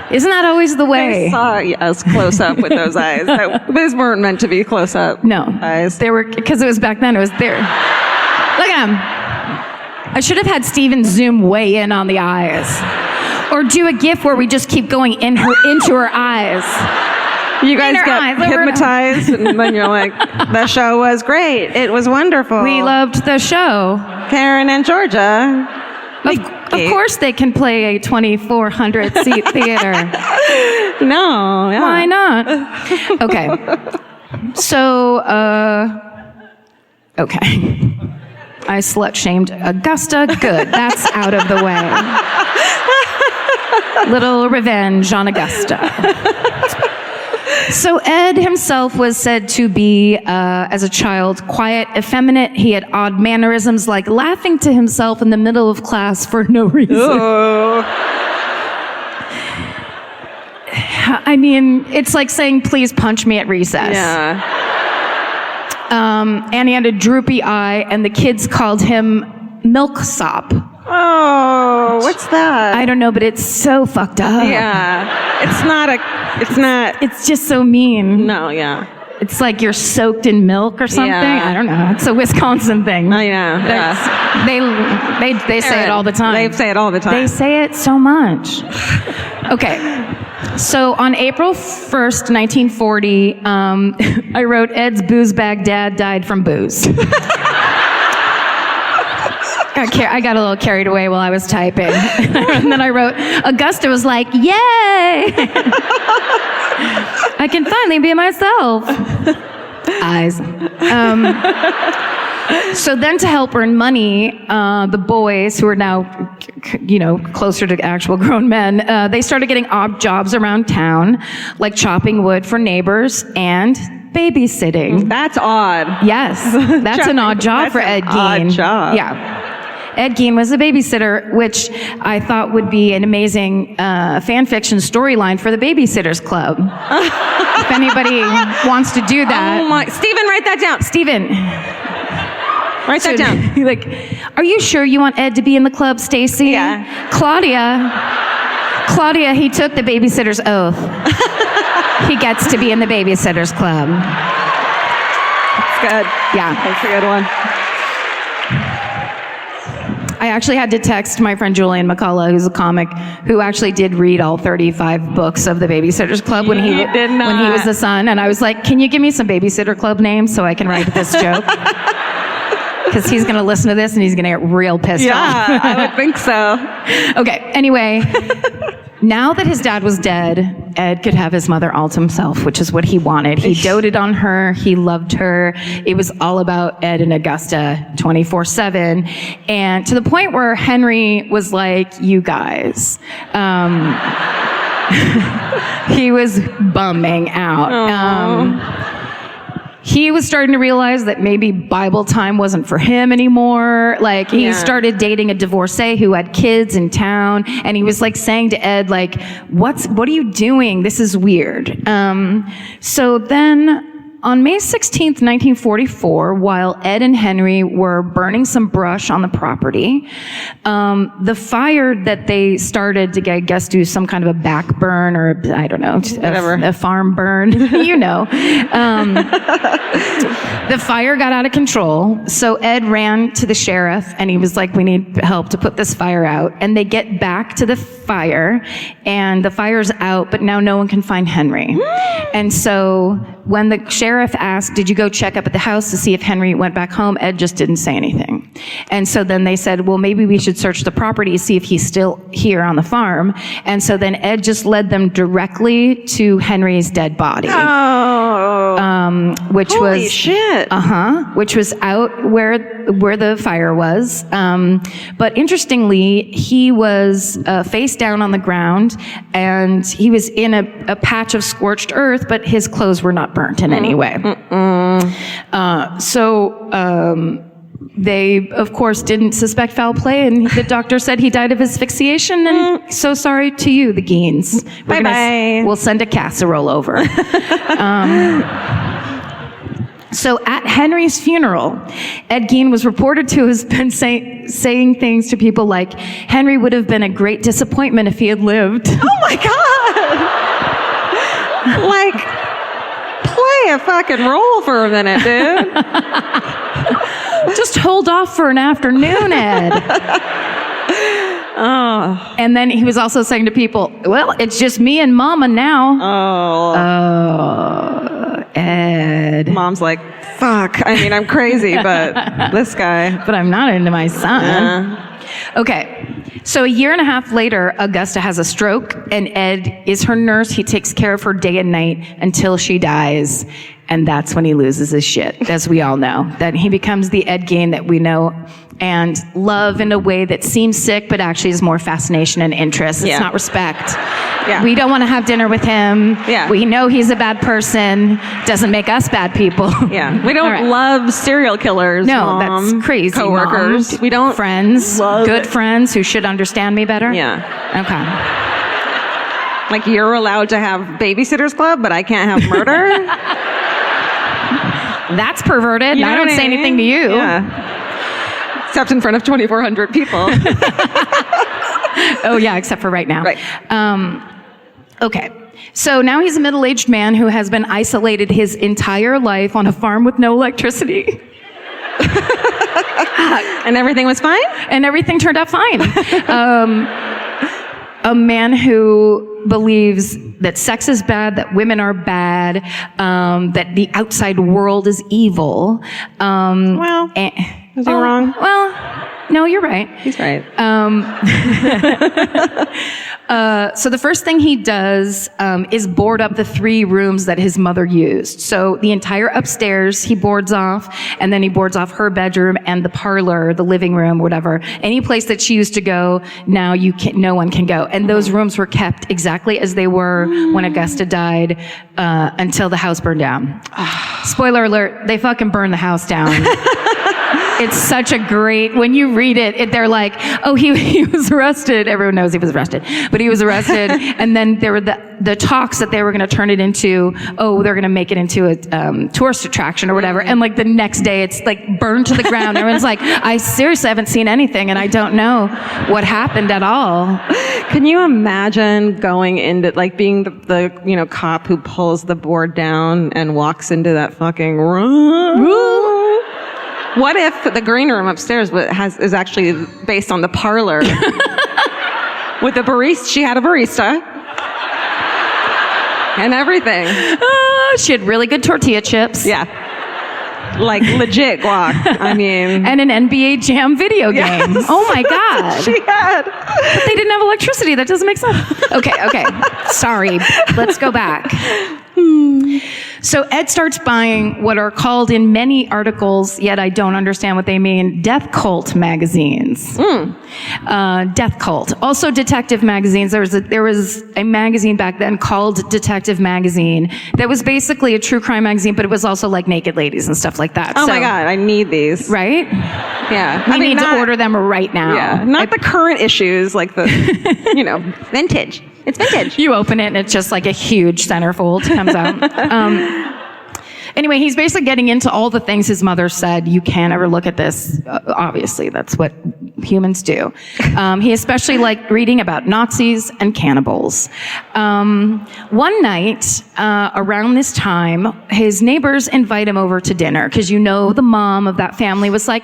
Isn't that always the way? I saw us close up with those eyes. Those weren't meant to be close up. No. Eyes. They were, because it was back then, it was there. Look at them. I should have had Steven zoom way in on the eyes. Or do a GIF where we just keep going into her eyes. You guys In our get eyes, they were- hypnotized, and then you're like, the show was great. It was wonderful. We loved the show. Karen and Georgia. Of course they can play a 2,400 seat theater. No. Yeah. Why not? Okay. So, okay. I slut-shamed Augusta. Good. That's out of the way. Little revenge on Augusta. So Ed himself was said to be, as a child, quiet, effeminate. He had odd mannerisms like laughing to himself in the middle of class for no reason. Ooh. I mean, it's like saying, please punch me at recess. Yeah. And he had a droopy eye, and the kids called him Milksop. Oh, what's that? I don't know, but it's so fucked up. Yeah. It's just so mean. No, yeah. It's like you're soaked in milk or something. Yeah. I don't know. It's a Wisconsin thing. I know. Yeah. They say it all the time. They say it all the time. They say it so much. Okay. So on April 1st, 1940, I wrote, Ed's booze bag dad died from booze. I got a little carried away while I was typing. And then I wrote, Augusta was like, yay! I can finally be myself. Eyes. So then to help earn money, the boys, who are now, closer to actual grown men, they started getting odd jobs around town, like chopping wood for neighbors and babysitting. That's odd. Yes, that's an odd job for Ed Gein. Odd job. Yeah. Ed Gein was a babysitter, which I thought would be an amazing fan fiction storyline for the Babysitters Club. If anybody wants to do that. Oh my, Stephen, write that down. Stephen. Write that down. Like, are you sure you want Ed to be in the club, Stacy? Yeah. Claudia, he took the babysitter's oath. He gets to be in the Babysitters Club. That's good. Yeah. That's a good one. I actually had to text my friend Julian McCullough, who's a comic, who actually did read all 35 books of the Babysitters Club when he was the son. And I was like, can you give me some Babysitter Club names so I can write this joke? Because he's going to listen to this and he's going to get real pissed off. Yeah, I would think so. Okay, anyway, now that his dad was dead, Ed could have his mother all to himself, which is what he wanted. He doted on her. He loved her. It was all about Ed and Augusta 24/7. And to the point where Henry was like, you guys. He was bumming out. He was starting to realize that maybe Bible time wasn't for him anymore. Like, he started dating a divorcee who had kids in town, and he was like saying to Ed, like, what are you doing? This is weird. So then on May 16th, 1944, while Ed and Henry were burning some brush on the property, the fire that they started to, I guess, do some kind of a back burn, or I don't know, a farm burn, the fire got out of control. So Ed ran to the sheriff and he was like, we need help to put this fire out. And they get back to the fire and the fire's out, but now no one can find Henry. And so when the sheriff asked, did you go check up at the house to see if Henry went back home? Ed just didn't say anything. And so then they said, well, maybe we should search the property to see if he's still here on the farm. And so then Ed just led them directly to Henry's dead body. Which Holy was shit. Which was out where the fire was. But interestingly, he was face down on the ground, and he was in a patch of scorched earth, but his clothes were not burnt in any way. They, of course, didn't suspect foul play, and the doctor said he died of asphyxiation, and so sorry to you, the Geins. Bye-bye. We'll send a casserole over. So at Henry's funeral, Ed Gein was reported to have been saying things to people like, Henry would have been a great disappointment if he had lived. Oh my God! Like, play a fucking role for a minute, dude. Just hold off for an afternoon, Ed. Oh. And then he was also saying to people, well, it's just me and Mama now. Oh. Ed. Mom's like, fuck. I mean, I'm crazy, but this guy. But I'm not into my son. Okay. So a year and a half later, Augusta has a stroke, and Ed is her nurse. He takes care of her day and night until she dies. And that's when he loses his shit, as we all know. That he becomes the Ed Gein that we know and love in a way that seems sick, but actually is more fascination and interest. It's not respect. Yeah. We don't want to have dinner with him. Yeah. We know he's a bad person. Doesn't make us bad people. Yeah. We don't love serial killers. No, Mom. that's crazy. Coworkers. Mom. We don't. Friends. Good friends who should understand me better. Yeah. Okay. Like, you're allowed to have Babysitters Club, but I can't have murder? That's perverted. You know I don't what say mean? anything to you. Yeah. Except in front of 2,400 people. Oh, yeah, except for right now. Right. Okay. So now he's a middle-aged man who has been isolated his entire life on a farm with no electricity. And everything was fine? And everything turned out fine. A man who believes that sex is bad, that women are bad, that the outside world is evil. Well, is he wrong? Well, no, you're right. He's right. So the first thing he does is board up the 3 rooms that his mother used. So the entire upstairs he boards off, and then he boards off her bedroom and the parlor, the living room, whatever. Any place that she used to go, now no one can go. And those rooms were kept exactly as they were when Augusta died until the house burned down. Spoiler alert, they fucking burned the house down. It's such a great, when you read it, they're like, oh, he was arrested. Everyone knows he was arrested, but he was arrested. And then there were the talks that they were going to turn it into, they're going to make it into a tourist attraction or whatever. And like the next day, it's like burned to the ground. Everyone's like, I seriously haven't seen anything, and I don't know what happened at all. Can you imagine going into, like, being the cop who pulls the board down and walks into that fucking room? What if the green room upstairs is actually based on the parlor with the barista? She had a barista and everything. She had really good tortilla chips. Yeah. Like legit guac. I mean. And an NBA Jam video game. Yes. Oh my God. She had. But they didn't have electricity. That doesn't make sense. Okay. Sorry. Let's go back. So Ed starts buying what are called in many articles, yet I don't understand what they mean, death cult magazines. Death cult. Also detective magazines. There was a magazine back then called Detective Magazine that was basically a true crime magazine, but it was also like naked ladies and stuff like that. Oh my God, I need these. Right? Yeah. I need to order them right now. Yeah. Not the current issues, like the, vintage. It's vintage. You open it and it's just like a huge centerfold comes out. Anyway, he's basically getting into all the things his mother said. You can't ever look at this. Obviously, that's what humans do. He especially liked reading about Nazis and cannibals. One night, around this time, his neighbors invite him over to dinner because the mom of that family was like,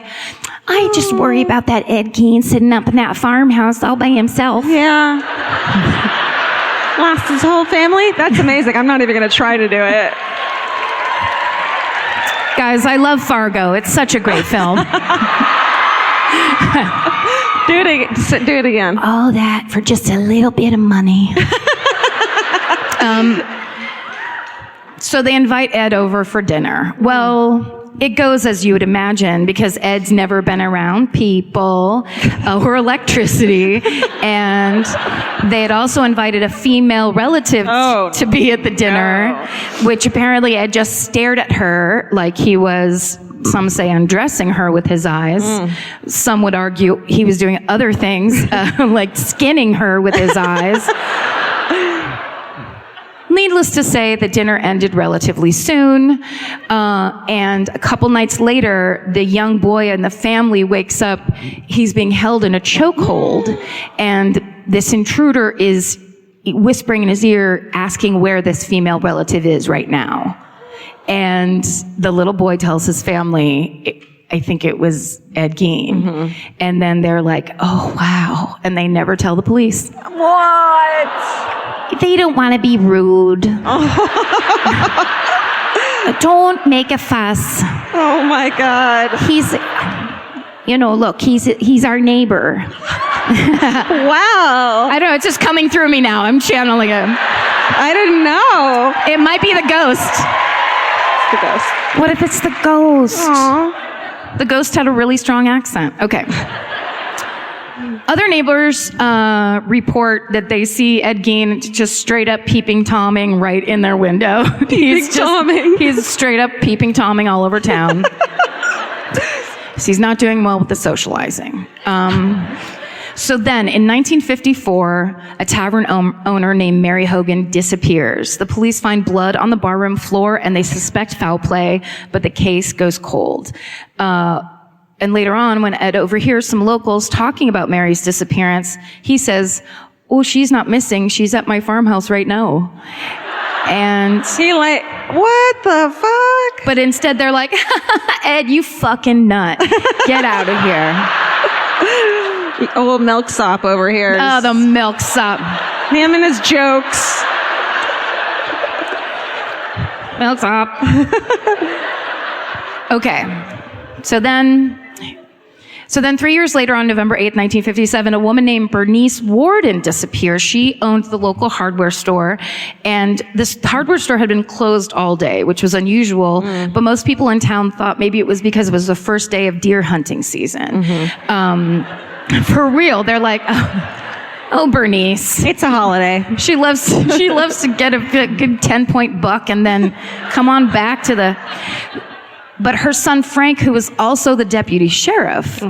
I just worry about that Ed Gein sitting up in that farmhouse all by himself. Yeah. Lost his whole family? That's amazing. I'm not even going to try to do it. Guys, I love Fargo. It's such a great film. Do it again. All that for just a little bit of money. So they invite Ed over for dinner. Well, it goes as you would imagine because Ed's never been around people or electricity. And they had also invited a female relative to be at the dinner, which apparently Ed just stared at her like he was, some say, undressing her with his eyes. Some would argue he was doing other things, like skinning her with his eyes. Needless to say, the dinner ended relatively soon, and a couple nights later, the young boy in the family wakes up. He's being held in a chokehold, and this intruder is whispering in his ear, asking where this female relative is right now. And the little boy tells his family, I think it was Ed Gein. And then they're like, oh, wow. And they never tell the police. What? They don't want to be rude. Don't make a fuss. Oh my God. He's, look, he's our neighbor. Wow. I don't know, it's just coming through me now. I'm channeling it. I didn't know. It might be the ghost. It's the ghost. What if it's the ghost? Aww. The ghost had a really strong accent. Okay. Other neighbors report that they see Ed Gein just straight up peeping Tomming right in their window. He's straight up peeping Tomming all over town. So he's not doing well with the socializing. So then, in 1954, a tavern owner named Mary Hogan disappears. The police find blood on the barroom floor, and they suspect foul play, but the case goes cold. And later on, when Ed overhears some locals talking about Mary's disappearance, he says, oh, she's not missing. She's at my farmhouse right now. And he like, what the fuck? But instead, they're like, Ed, you fucking nut. Get out of here. The old milksop over here. Oh, the milksop. Him and his jokes. Milksop. Okay. So then 3 years later, on November 8th, 1957, a woman named Bernice Warden disappears. She owned the local hardware store, and this hardware store had been closed all day, which was unusual, but most people in town thought maybe it was because it was the first day of deer hunting season. For real, they're like, oh, Bernice. It's a holiday. She loves to get a good 10-point buck and then come on back to the... But her son, Frank, who was also the deputy sheriff,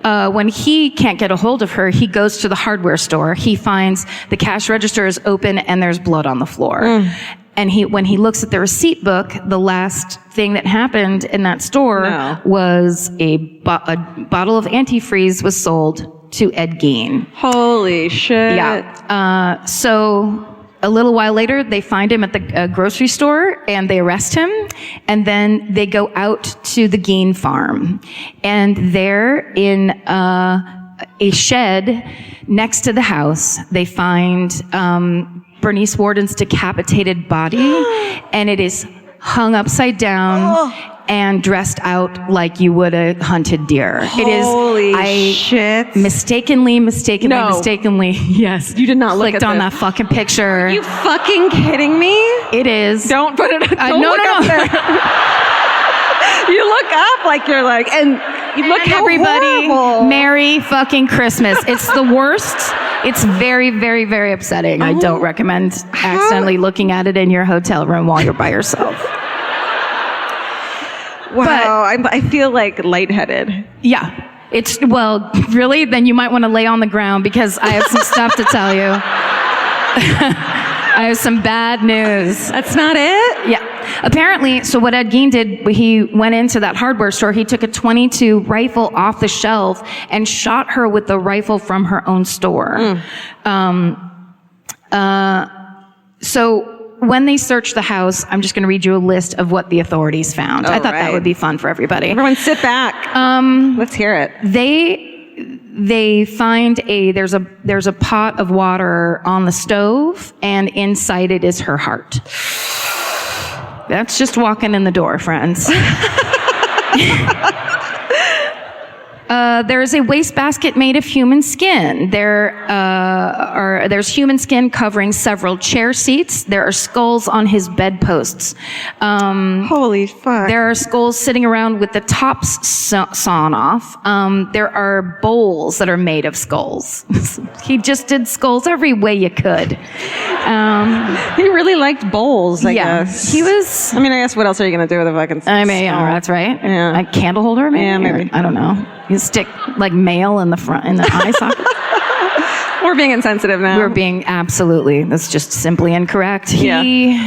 when he can't get a hold of her, he goes to the hardware store. He finds the cash register is open and there's blood on the floor. And when he looks at the receipt book, the last thing that happened in that store was a bottle of antifreeze was sold to Ed Gein. Holy shit. Yeah. So... a little while later, they find him at the grocery store and they arrest him. And then they go out to the Gein farm. And there in a shed next to the house, they find Bernice Warden's decapitated body. And it is hung upside down and dressed out like you would a hunted deer. Holy shit. Mistakenly, yes. You did not look clicked at on this. that fucking picture. Are you fucking kidding me? It is. Don't put it. Don't no, look no, up no. there. You look up like you're like, and you look how everybody. horrible. Merry fucking Christmas. It's the worst. It's very, very, very upsetting. I don't recommend accidentally looking at it in your hotel room while you're by yourself. Wow, I feel like lightheaded. Yeah. Really? Then you might want to lay on the ground because I have some stuff to tell you. I have some bad news. That's not it? Yeah. Apparently, so what Ed Gein did, he went into that hardware store, he took a .22 rifle off the shelf and shot her with the rifle from her own store. So when they searched the house, I'm just going to read you a list of what the authorities found. I thought that would be fun for everybody. Everyone sit back. Let's hear it. They find there's a pot of water on the stove, and inside it is her heart. That's just walking in the door, friends. There's a wastebasket made of human skin. There's human skin covering several chair seats. There are skulls on his bedposts. Holy fuck. There are skulls sitting around with the tops sawn off. There are bowls that are made of skulls. He just did skulls every way you could. He really liked bowls, I guess. He was... I mean, I guess what else are you going to do with a fucking skull? That's right. Yeah. A candle holder, maybe? Yeah, maybe. I don't know. You stick like mail in the eye socket. We're being insensitive now. We're being that's just simply incorrect. He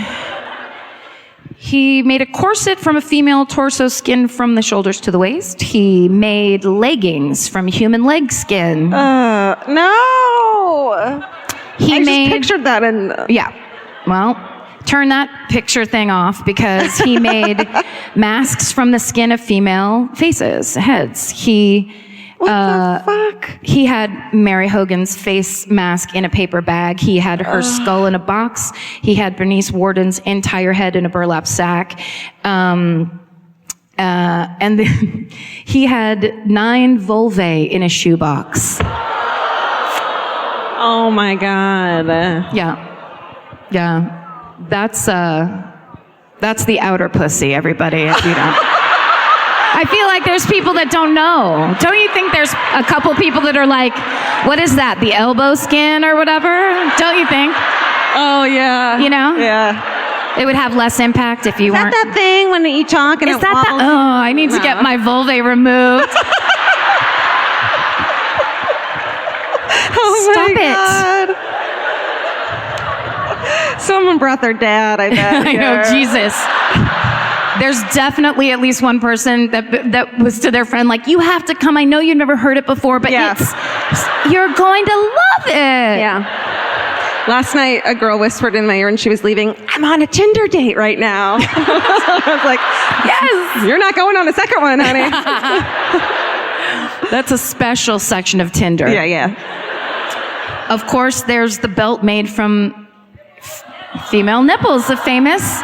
made a corset from a female torso skin from the shoulders to the waist. He made leggings from human leg skin. No! He just pictured that in... Yeah. Well, turn that picture thing off because he made masks from the skin of female faces, heads. What the fuck? He had Mary Hogan's face mask in a paper bag. He had her skull in a box. He had Bernice Warden's entire head in a burlap sack. And then he had 9 vulvae in a shoebox. Oh my God. Yeah. That's the outer pussy, everybody, if you don't. I feel like there's people that don't know. Don't you think there's a couple people that are like, what is that, the elbow skin or whatever? Don't you think? Oh, yeah. You know? Yeah. It would have less impact if you weren't. Is that thing when you talk and is it that wobbles? Oh, I need to get my vulvae removed. Oh Stop my it. God. Someone brought their dad, I bet. I know, Jesus. There's definitely at least one person that was to their friend like, you have to come. I know you've never heard it before, but you're going to love it. Yeah. Last night, a girl whispered in my ear and she was leaving, I'm on a Tinder date right now. I was like, yes, you're not going on a second one, honey. That's a special section of Tinder. Yeah. Of course, there's the belt made from female nipples, the famous.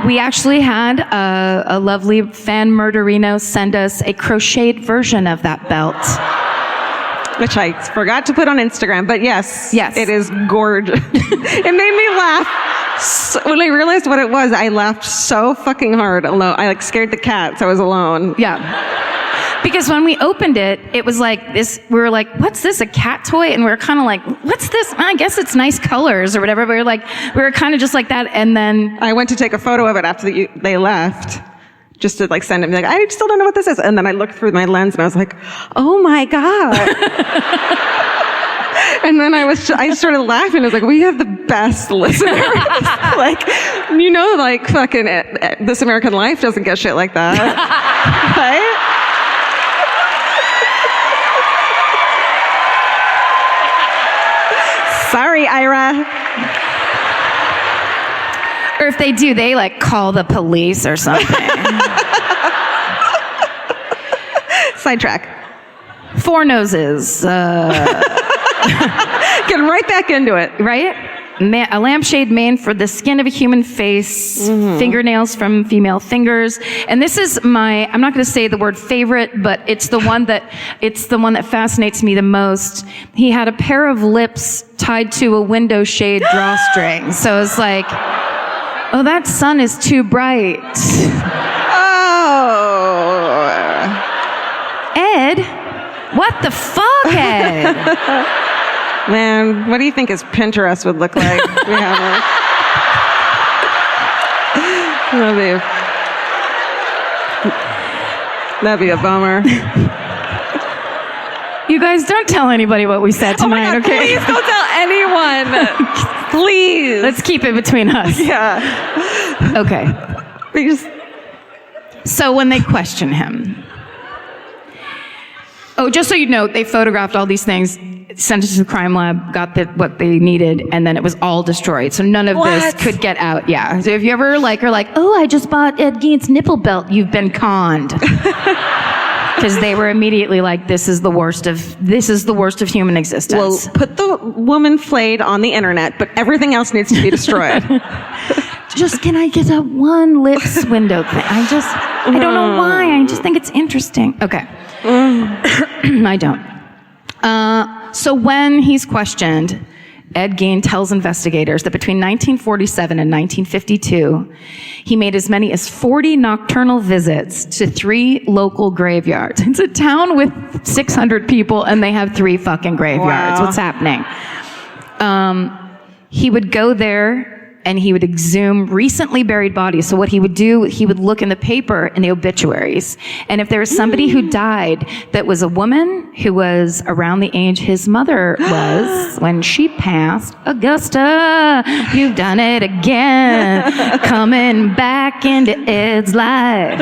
We actually had a lovely fan murderino send us a crocheted version of that belt. Which I forgot to put on Instagram, but yes. It is gorgeous. It made me laugh. When I realized what it was, I laughed so fucking hard alone. I scared the cats. I was alone. Yeah. Because when we opened it, it was like this, we were like, what's this, a cat toy? And we were kind of like, what's this? I guess it's nice colors or whatever. But we were kind of just like that. And then I went to take a photo of it after they left, just to send them. Like, I still don't know what this is. And then I looked through my lens and I was like, oh my God. And then I started laughing. I was like, we have the best listeners. Fucking This American Life doesn't get shit like that. Right? Sorry, Ira. Or if they do, they call the police or something. Sidetrack. 4 noses. Getting right back into it. Right? A lampshade made for the skin of a human face, fingernails from female fingers. And this is I'm not going to say the word favorite, but it's the one that fascinates me the most. He had a pair of lips tied to a window shade drawstring. So it's like, oh, that sun is too bright. Oh. Ed? What the fuck, Ed? Man, what do you think his Pinterest would look like? We have it. That'd be a bummer. You guys don't tell anybody what we said tonight, God, okay? Please don't tell anyone. Please. Let's keep it between us. Yeah. Okay. Please. So when they question him, just so you know, they photographed all these things, sent it to the crime lab, got what they needed, and then it was all destroyed. So none of this could get out. Yeah. So if you ever are like, oh, I just bought Ed Gein's nipple belt, you've been conned. Because they were immediately like, this is the worst of human existence. Well, put the woman flayed on the internet, but everything else needs to be destroyed. Just, can I get a one lips window thing? I don't know why. I just think it's interesting. Okay. I don't. So when he's questioned, Ed Gein tells investigators that between 1947 and 1952, he made as many as 40 nocturnal visits to 3 local graveyards. It's a town with 600 people, and they have 3 fucking graveyards. Wow. What's happening? He would go there and he would exhume recently buried bodies. So what he would do, he would look in the paper in the obituaries. And if there was somebody who died that was a woman who was around the age his mother was when she passed, Augusta, you've done it again, coming back into Ed's life.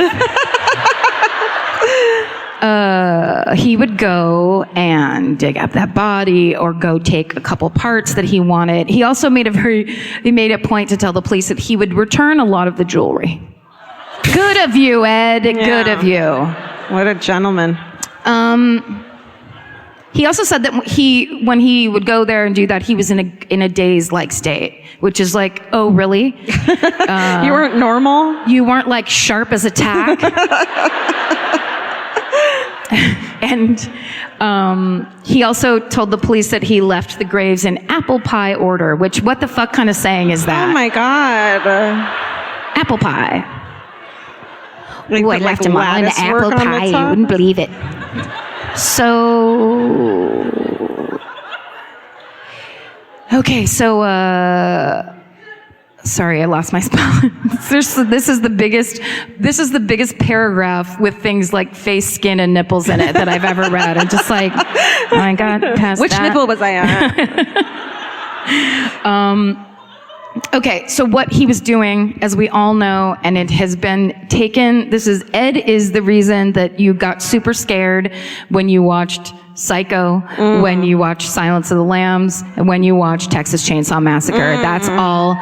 he would go and dig up that body or go take a couple parts that he wanted. He also made a point to tell the police that he would return a lot of the jewelry. Good of you, Ed. Yeah. Good of you. What a gentleman. He also said that when he would go there and do that, he was in a dazed-like state, which is like, oh, really? You weren't normal? You weren't like sharp as a tack? And he also told the police that he left the graves in apple pie order, which what the fuck kind of saying is that? Oh my God. Apple pie. Like, I left him on lattice apple work on the pie. You top? wouldn't believe it. So, okay, so, sorry, I lost my spot. This is the biggest paragraph with things like face, skin, and nipples in it that I've ever read. I'm just like, oh my God, past Which that. nipple was I at? Okay, so what he was doing, as we all know, and it has been taken, Ed is the reason that you got super scared when you watched Psycho, when you watched Silence of the Lambs, and when you watched Texas Chainsaw Massacre. That's all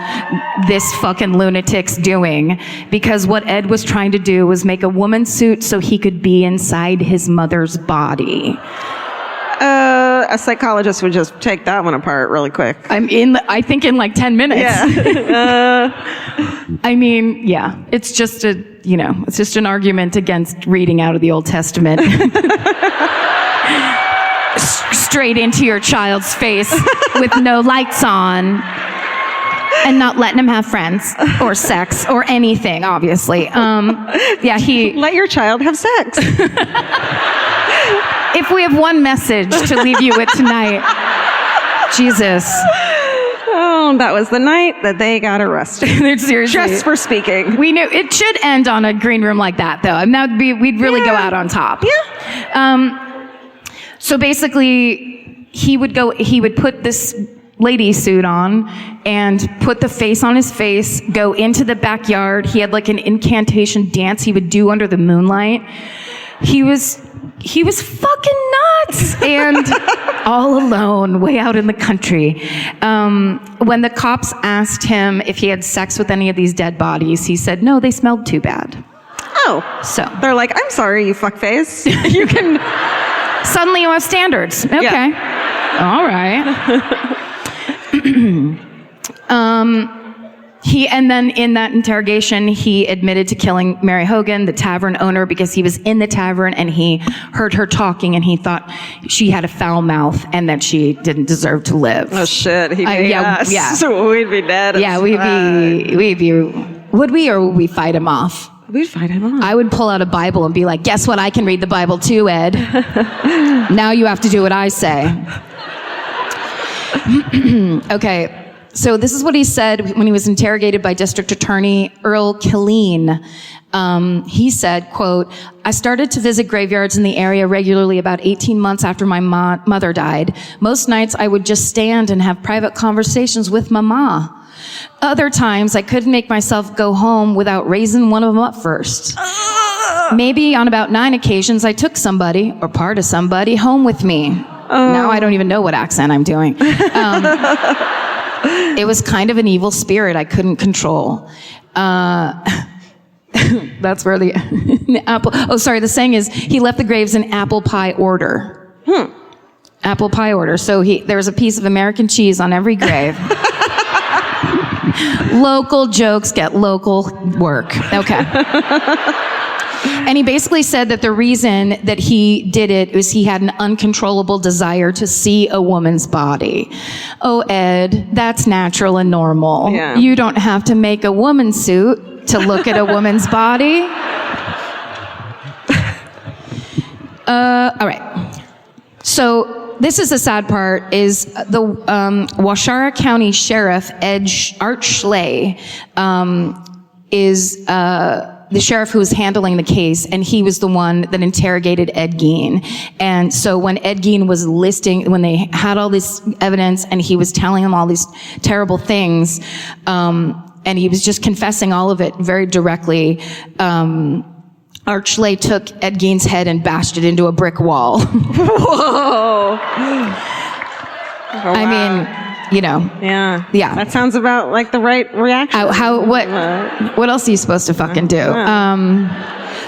this fucking lunatic's doing. Because what Ed was trying to do was make a woman suit so he could be inside his mother's body. A psychologist would just take that one apart really quick. I think in like 10 minutes. Yeah. I mean, yeah, it's just an argument against reading out of the Old Testament. Straight into your child's face with no lights on and not letting him have friends or sex or anything, obviously. Let your child have sex. If we have one message to leave you with tonight, Jesus. Oh, that was the night that they got arrested. Seriously. Just for speaking. We knew it should end on a green room like that, though. And we'd really go out on top. Yeah. So basically, he would put this lady suit on and put the face on his face, go into the backyard. He had like an incantation dance he would do under the moonlight. He was fucking nuts and all alone, way out in the country. When the cops asked him if he had sex with any of these dead bodies, he said, no, they smelled too bad. Oh. So They're like, I'm sorry, you fuckface. You can... Suddenly you have standards. Okay. Yeah. All right. And then in that interrogation, he admitted to killing Mary Hogan, the tavern owner, because he was in the tavern and he heard her talking and he thought she had a foul mouth and that she didn't deserve to live. Oh shit, he made us. Yeah. So we'd be dead. Yeah, would we or would we fight him off? We'd fight him off. I would pull out a Bible and be like, guess what? I can read the Bible too, Ed. Now you have to do what I say. Okay. So this is what he said when he was interrogated by District Attorney Earl Killeen. He said, quote, I started to visit graveyards in the area regularly about 18 months after my mother died. Most nights I would just stand and have private conversations with Mama. Other times I couldn't make myself go home without raising one of them up first. Maybe on about 9 occasions I took somebody or part of somebody home with me. Now I don't even know what accent I'm doing. It was kind of an evil spirit I couldn't control. That's where the apple... Oh, sorry, the saying is, he left the graves in apple pie order. Apple pie order. So there was a piece of American cheese on every grave. Local jokes get local work. Okay. And he basically said that the reason that he did it was he had an uncontrollable desire to see a woman's body. Oh, Ed, that's natural and normal. Yeah. You don't have to make a woman suit to look at a woman's body. All right. So this is the sad part, is the Washara County Sheriff, Art Schley, is the sheriff who was handling the case, and he was the one that interrogated Ed Gein. And so when Ed Gein was when they had all this evidence and he was telling them all these terrible things, and he was just confessing all of it very directly, Archley took Ed Gein's head and bashed it into a brick wall. Whoa. I mean, you know. Yeah. Yeah. That sounds about like the right reaction. What else are you supposed to fucking do?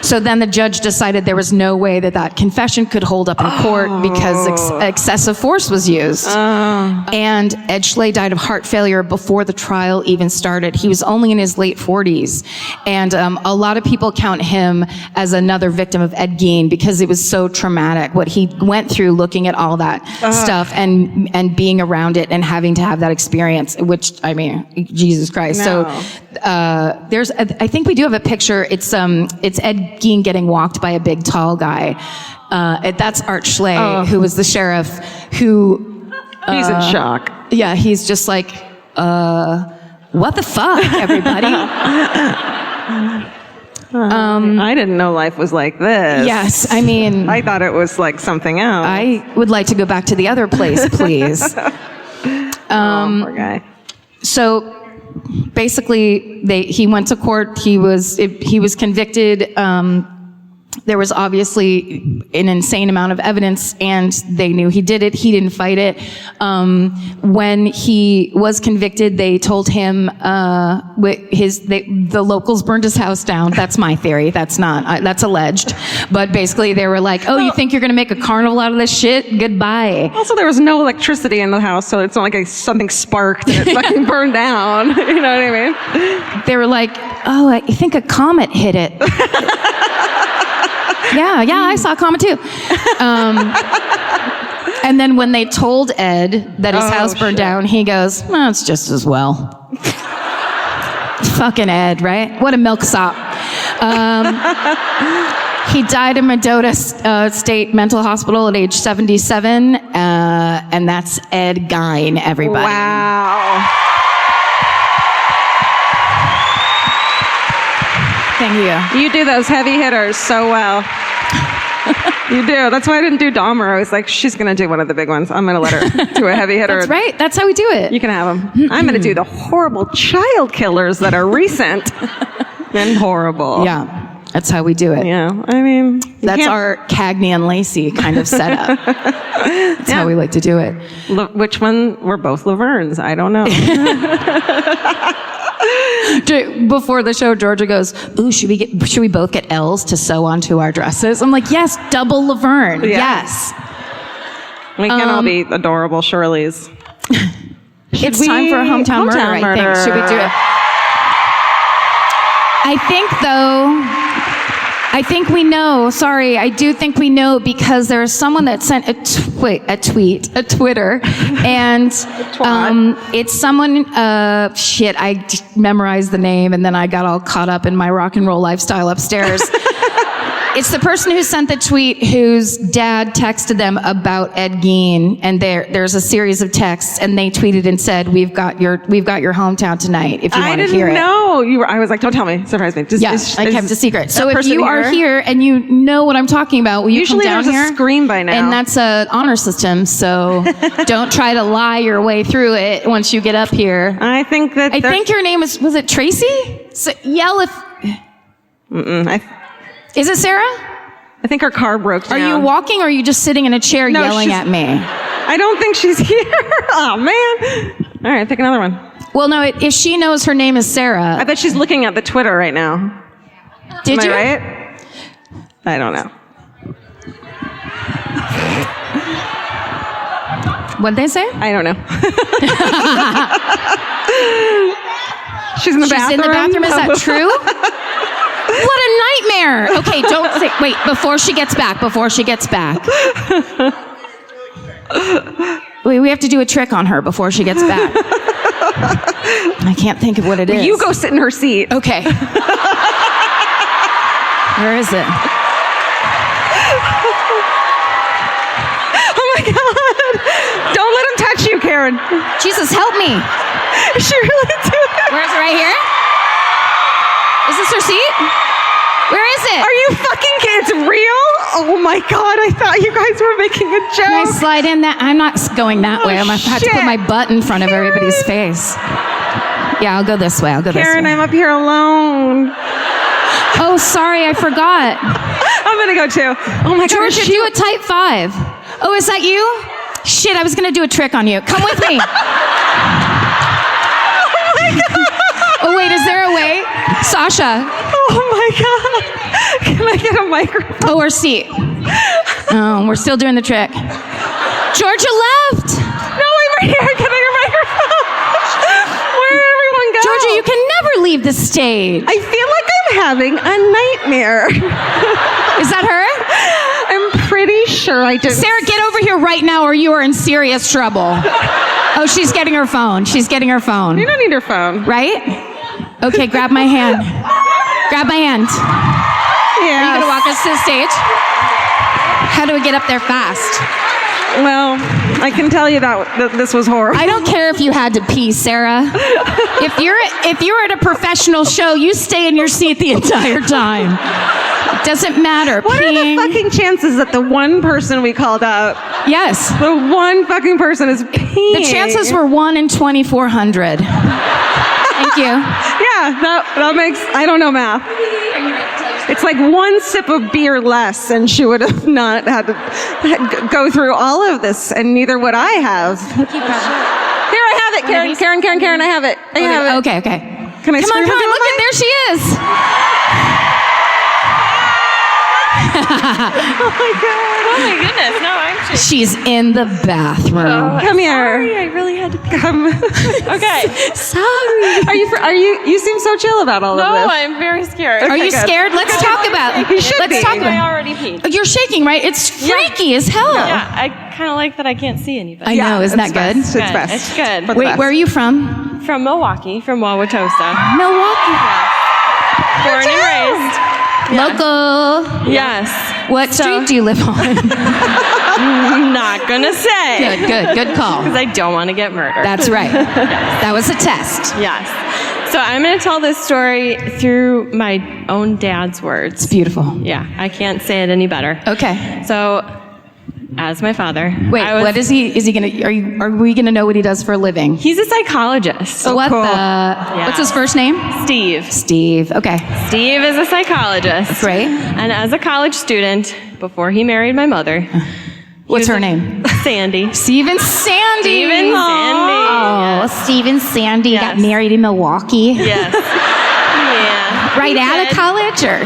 So then the judge decided there was no way that confession could hold up in court because excessive force was used. And Ed Schley died of heart failure before the trial even started. He was only in his late 40s. And a lot of people count him as another victim of Ed Gein because it was so traumatic, what he went through looking at all that stuff and being around it and having to have that experience, which, I mean, Jesus Christ. No. So I think we do have a picture. It's Ed Gein getting walked by a big tall guy. That's Art Schley, who was the sheriff, who he's in shock. Yeah, he's just like, what the fuck, everybody? I didn't know life was like this. Yes, I mean, I thought it was like something else. I would like to go back to the other place, please. Poor guy. So basically, he went to court. He was convicted. There was obviously an insane amount of evidence, and they knew he did it. He didn't fight it. When he was convicted, they told him the locals burned his house down. That's my theory. That's not. That's alleged. But basically, they were like, "Oh, you think you're going to make a carnival out of this shit? Goodbye." Also, there was no electricity in the house, so it's not like something sparked and it fucking burned down. You know what I mean? They were like, "Oh, I think a comet hit it." Yeah, I saw a comet too. And then when they told Ed that his house burned down, he goes, "Well, it's just as well." Fucking Ed, right? What a milksop. He died in Mendota State Mental Hospital at age 77, and that's Ed Gein, everybody. Wow. Thank you. You do those heavy hitters so well. You do. That's why I didn't do Dahmer. I was like, she's going to do one of the big ones. I'm going to let her do a heavy hitter. That's right. That's how we do it. You can have them. I'm going to do the horrible child killers that are recent and horrible. Yeah. That's how we do it. Yeah. I mean, that's our Cagney and Lacey kind of setup. That's how we like to do it. Which one? We're both Lavernes. I don't know. Before the show, Georgia goes, "Ooh, should we both get L's to sew onto our dresses?" I'm like, "Yes, double Laverne." Yeah. Yes. We can all be adorable Shirleys. It's time for a hometown murder, I think. Should we do it? I do think we know because there's someone that sent a Twitter, and it's someone, I memorized the name and then I got all caught up in my rock and roll lifestyle upstairs. It's the person who sent the tweet whose dad texted them about Ed Gein, and there's a series of texts, and they tweeted and said, "We've got your hometown tonight. If you want to hear it." I didn't know you were. I was like, "Don't tell me, surprise me." I kept a secret. So if you are here and you know what I'm talking about, will you come down here? Usually there's a screen by now, and that's an honor system. So don't try to lie your way through it once you get up here. I think your name was it Tracy? So yell if. Is it Sarah? I think her car broke down. Are you walking or are you just sitting in a chair yelling at me? I don't think she's here. Oh, man. All right, pick another one. Well, no, if she knows her name is Sarah. I bet she's looking at the Twitter right now. Did you? Right? I don't know. What'd they say? I don't know. She's in the bathroom. She's in the bathroom. Is that true? What a nightmare. Okay, don't say, wait, before she gets back. Wait, we have to do a trick on her before she gets back. I can't think of what it is. You go sit in her seat. Okay. Where is it? Oh my God. Don't let him touch you, Karen. Jesus, help me. Is she really doing it? Where is it? Right here? Is this her seat? Where is it? Are you fucking kidding? It's real? Oh my God, I thought you guys were making a joke. Can I slide in that? I'm not going that way. I'm going to have to put my butt in front of everybody's face. Yeah, I'll go this way. Karen, I'm up here alone. Oh, sorry, I forgot. I'm gonna go too. Oh my George, gosh. do a type 5. Oh, is that you? Shit, I was gonna do a trick on you. Come with me. Oh, wait, is there a way? Sasha. Oh my God. Can I get a microphone? Oh, our seat. Oh, we're still doing the trick. Georgia left. No, I'm right here getting a microphone. Where did everyone go? Georgia, you can never leave the stage. I feel like I'm having a nightmare. Is that her? I'm pretty sure I didn't. Sarah, get over here right now or you are in serious trouble. Oh, she's getting her phone. She's getting her phone. You don't need her phone. Right? Okay, grab my hand. Grab my hand. Yeah. Are you going to walk us to the stage? How do we get up there fast? Well, I can tell you that this was horrible. I don't care if you had to pee, Sarah. If you're at a professional show, you stay in your seat the entire time. It doesn't matter. What are the fucking chances that the one person we called up, Yes. the one fucking person is peeing? The chances were 1 in 2,400. Thank you. Yeah, that makes, I don't know math. It's like one sip of beer less, and she would have not had to go through all of this, and neither would I have. Here, I have it, Karen. Karen, I have it. I have it. Okay. Can I Come on, scream into the look at mic? there she is. Oh my God. Oh my goodness, no, I'm shaking. She's in the bathroom. Come here. Sorry, I really had to pee. Come. Okay. Sorry. Are you seem so chill about all No, of this. I'm very scared. Are you good. scared? Let's talk about. You should Let's be. talk I about. already peed. You're shaking, right? It's freaky as hell. Yeah, I kind of like that I can't see anybody. I know, isn't that good? It's best. It's good. For the Wait, best. where are you from? From Milwaukee, from Wauwatosa. Milwaukee. Born and raised. Local. Yes. What street do you live on? I'm not gonna say. Good call. Because I don't want to get murdered. That's right. That was a test. Yes. So I'm going to tell this story through my own dad's words. It's beautiful. Yeah, I can't say it any better. Okay. So, as my father. Wait, what is he? Is he gonna? Are we gonna know what he does for a living? He's a psychologist. What cool. What's his first name? Steve. Steve. Okay. Steve is a psychologist. Great. And as a college student, before he married my mother. What's her name? Sandy. Steve and Sandy. Steve and Sandy. Oh, Steve and Sandy got Yes. married in Milwaukee. Yes. Yeah. Right He out of did. college, or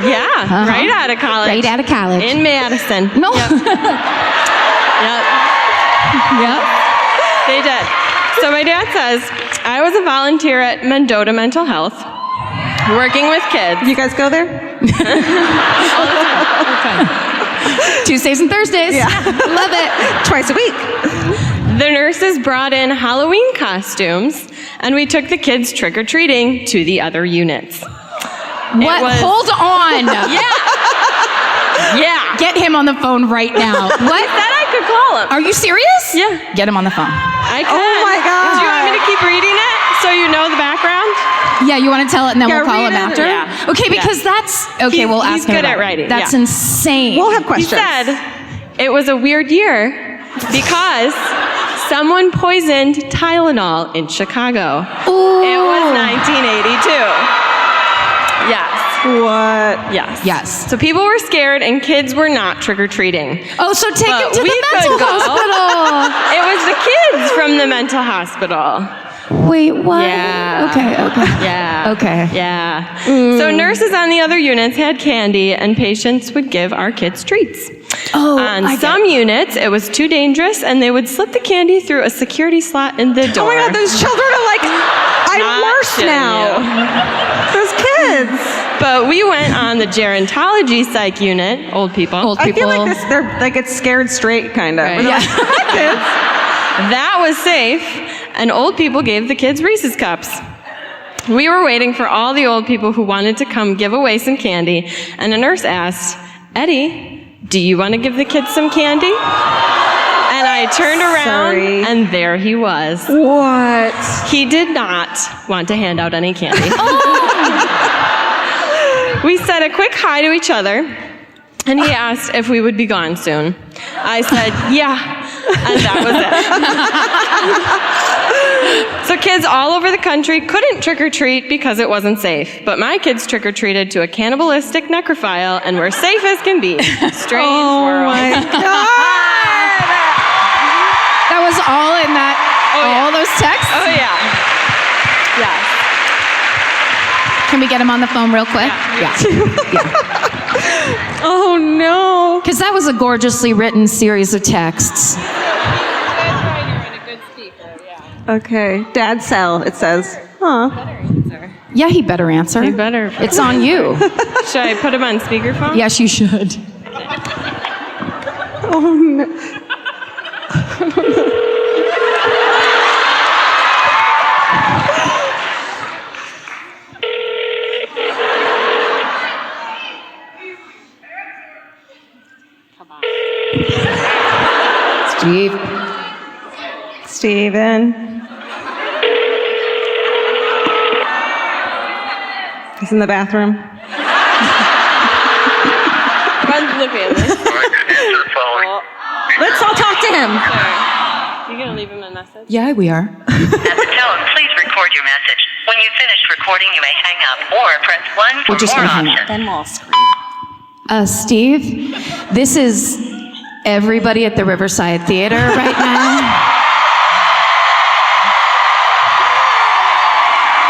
Yeah. Right out of college. right out of college? In Madison. No. Yep. Yep. Yep. They did. So my dad says, I was a volunteer at Mendota Mental Health, working with kids. You guys go there? Tuesdays and Thursdays. Yeah. Love it. Twice a week. The nurses brought in Halloween costumes, and we took the kids trick-or-treating to the other units. What? was- Hold on. Yeah. Get him on the phone right now. What? Said I could call him. Are you serious? Yeah. Get him on the phone. I can. Oh my God. Do you want me to keep reading it so you know the background? Yeah, you want to tell it and then Yeah, we'll call read him it. after? Yeah. Okay, because Yeah. that's... Okay, we'll ask he's him good about at it. writing, That's yeah. insane. We'll have He questions. said it was a weird year because someone poisoned Tylenol in Chicago. Ooh. It was 1982. Yes. What? Yes. Yes. So people were scared and kids were not trick-or-treating. Oh, so take But him to we the could mental go. hospital. It was the kids from the mental hospital. Wait, what? Yeah. Okay. Yeah. Okay. Yeah. So nurses on the other units had candy and patients would give our kids treats. Oh, On I get some units, it was too dangerous and they would slip the candy through a security slot in the door. Oh my God, those children are like, I'm Not worse shitting now. Those kids. But we went on the gerontology psych unit, old people. I feel like this, they're like it's scared straight kind of. Right. Yeah. Kids. That was safe, and old people gave the kids Reese's Cups. We were waiting for all the old people who wanted to come give away some candy, and a nurse asked, Eddie, do you want to give the kids some candy? And I turned around, Sorry. and there he was. What? He did not want to hand out any candy. We said a quick hi to each other, and he asked if we would be gone soon. I said, yeah, and that was it. So kids all over the country couldn't trick-or-treat because it wasn't safe. But my kids trick-or-treated to a cannibalistic necrophile and were safe as can be. Strange world. my God. That was all in that, all those texts? Oh, yeah. Yeah. Can we get him on the phone real quick? Yeah. Oh, no. Because that was a gorgeously written series of texts. Okay. Dad cell, it says. Huh. Yeah, he better answer. He better. It's on you. Should I put him on speakerphone? Yes, you should. Oh, no. Steve. Steven. He's in the bathroom. Run, look at this. Let's all talk to him. You gonna leave him a message? Yeah, we are. At the tone, please record your message. When you've finished recording, you may hang up or press 1 for We're just more gonna hang up. options. Then we'll scream. Steve, this is everybody at the Riverside Theater right now.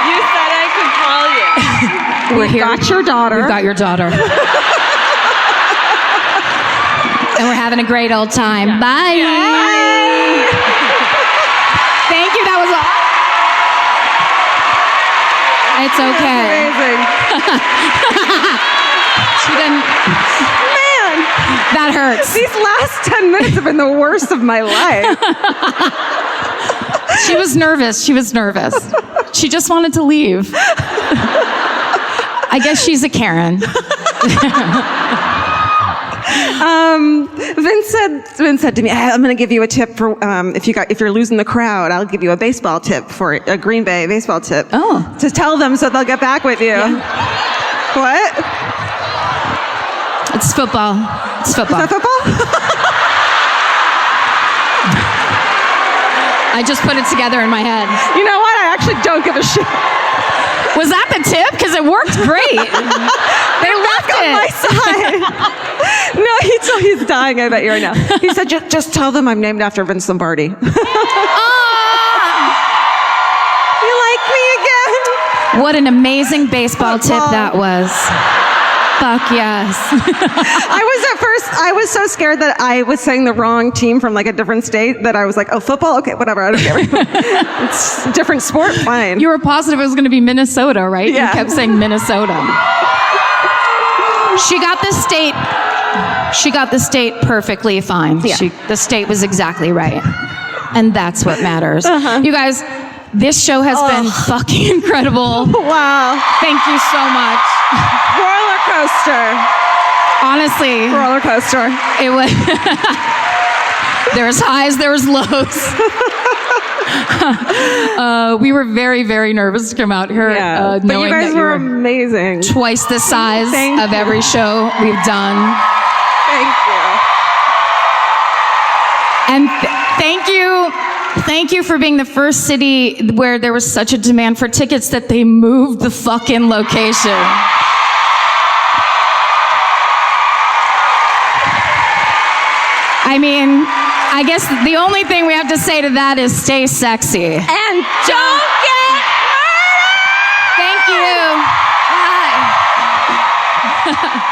You said I could call you. We're here. Got your daughter. We've got your daughter. And we're having a great old time. Bye. Thank you. That was all. It's okay. Amazing. She didn't. Man, That hurts. these last 10 minutes have been the worst of my life. She was nervous. She was nervous. She just wanted to leave. I guess she's a Karen. Vince said to me, "I'm going to give you a tip for if you're losing the crowd. I'll give you a baseball tip for a Green Bay baseball tip. Oh. To tell them so they'll get back with you." Yeah. What? It's football. It's football. Is that football? I just put it together in my head. You know what? I actually don't give a shit. Was that the tip? Because it worked great. They left On my it. side. No, he's dying. I bet you right now. He said, "Just tell them I'm named after Vince Lombardi." You like me again? What an amazing baseball tip that was. Fuck yes. I was so scared that I was saying the wrong team from like a different state that I was like, "Oh, football? Okay, whatever. I don't care." It's a different sport. Fine. You were positive it was going to be Minnesota, right? Yeah. You kept saying Minnesota. She got the state perfectly fine. Yeah. The state was exactly right. And that's what matters. You guys, this show has been fucking incredible. Wow. Thank you so much. Roller coaster. Honestly, Roller coaster. it was there was highs, there was lows. We were very, very nervous to come out here. Yeah. But you knowing guys that were amazing. twice the size Thank of you. every show we've done. Thank you. And thank you for being the first city where there was such a demand for tickets that they moved the fucking location. I mean, I guess the only thing we have to say to that is stay sexy. And don't get Thank you. Bye.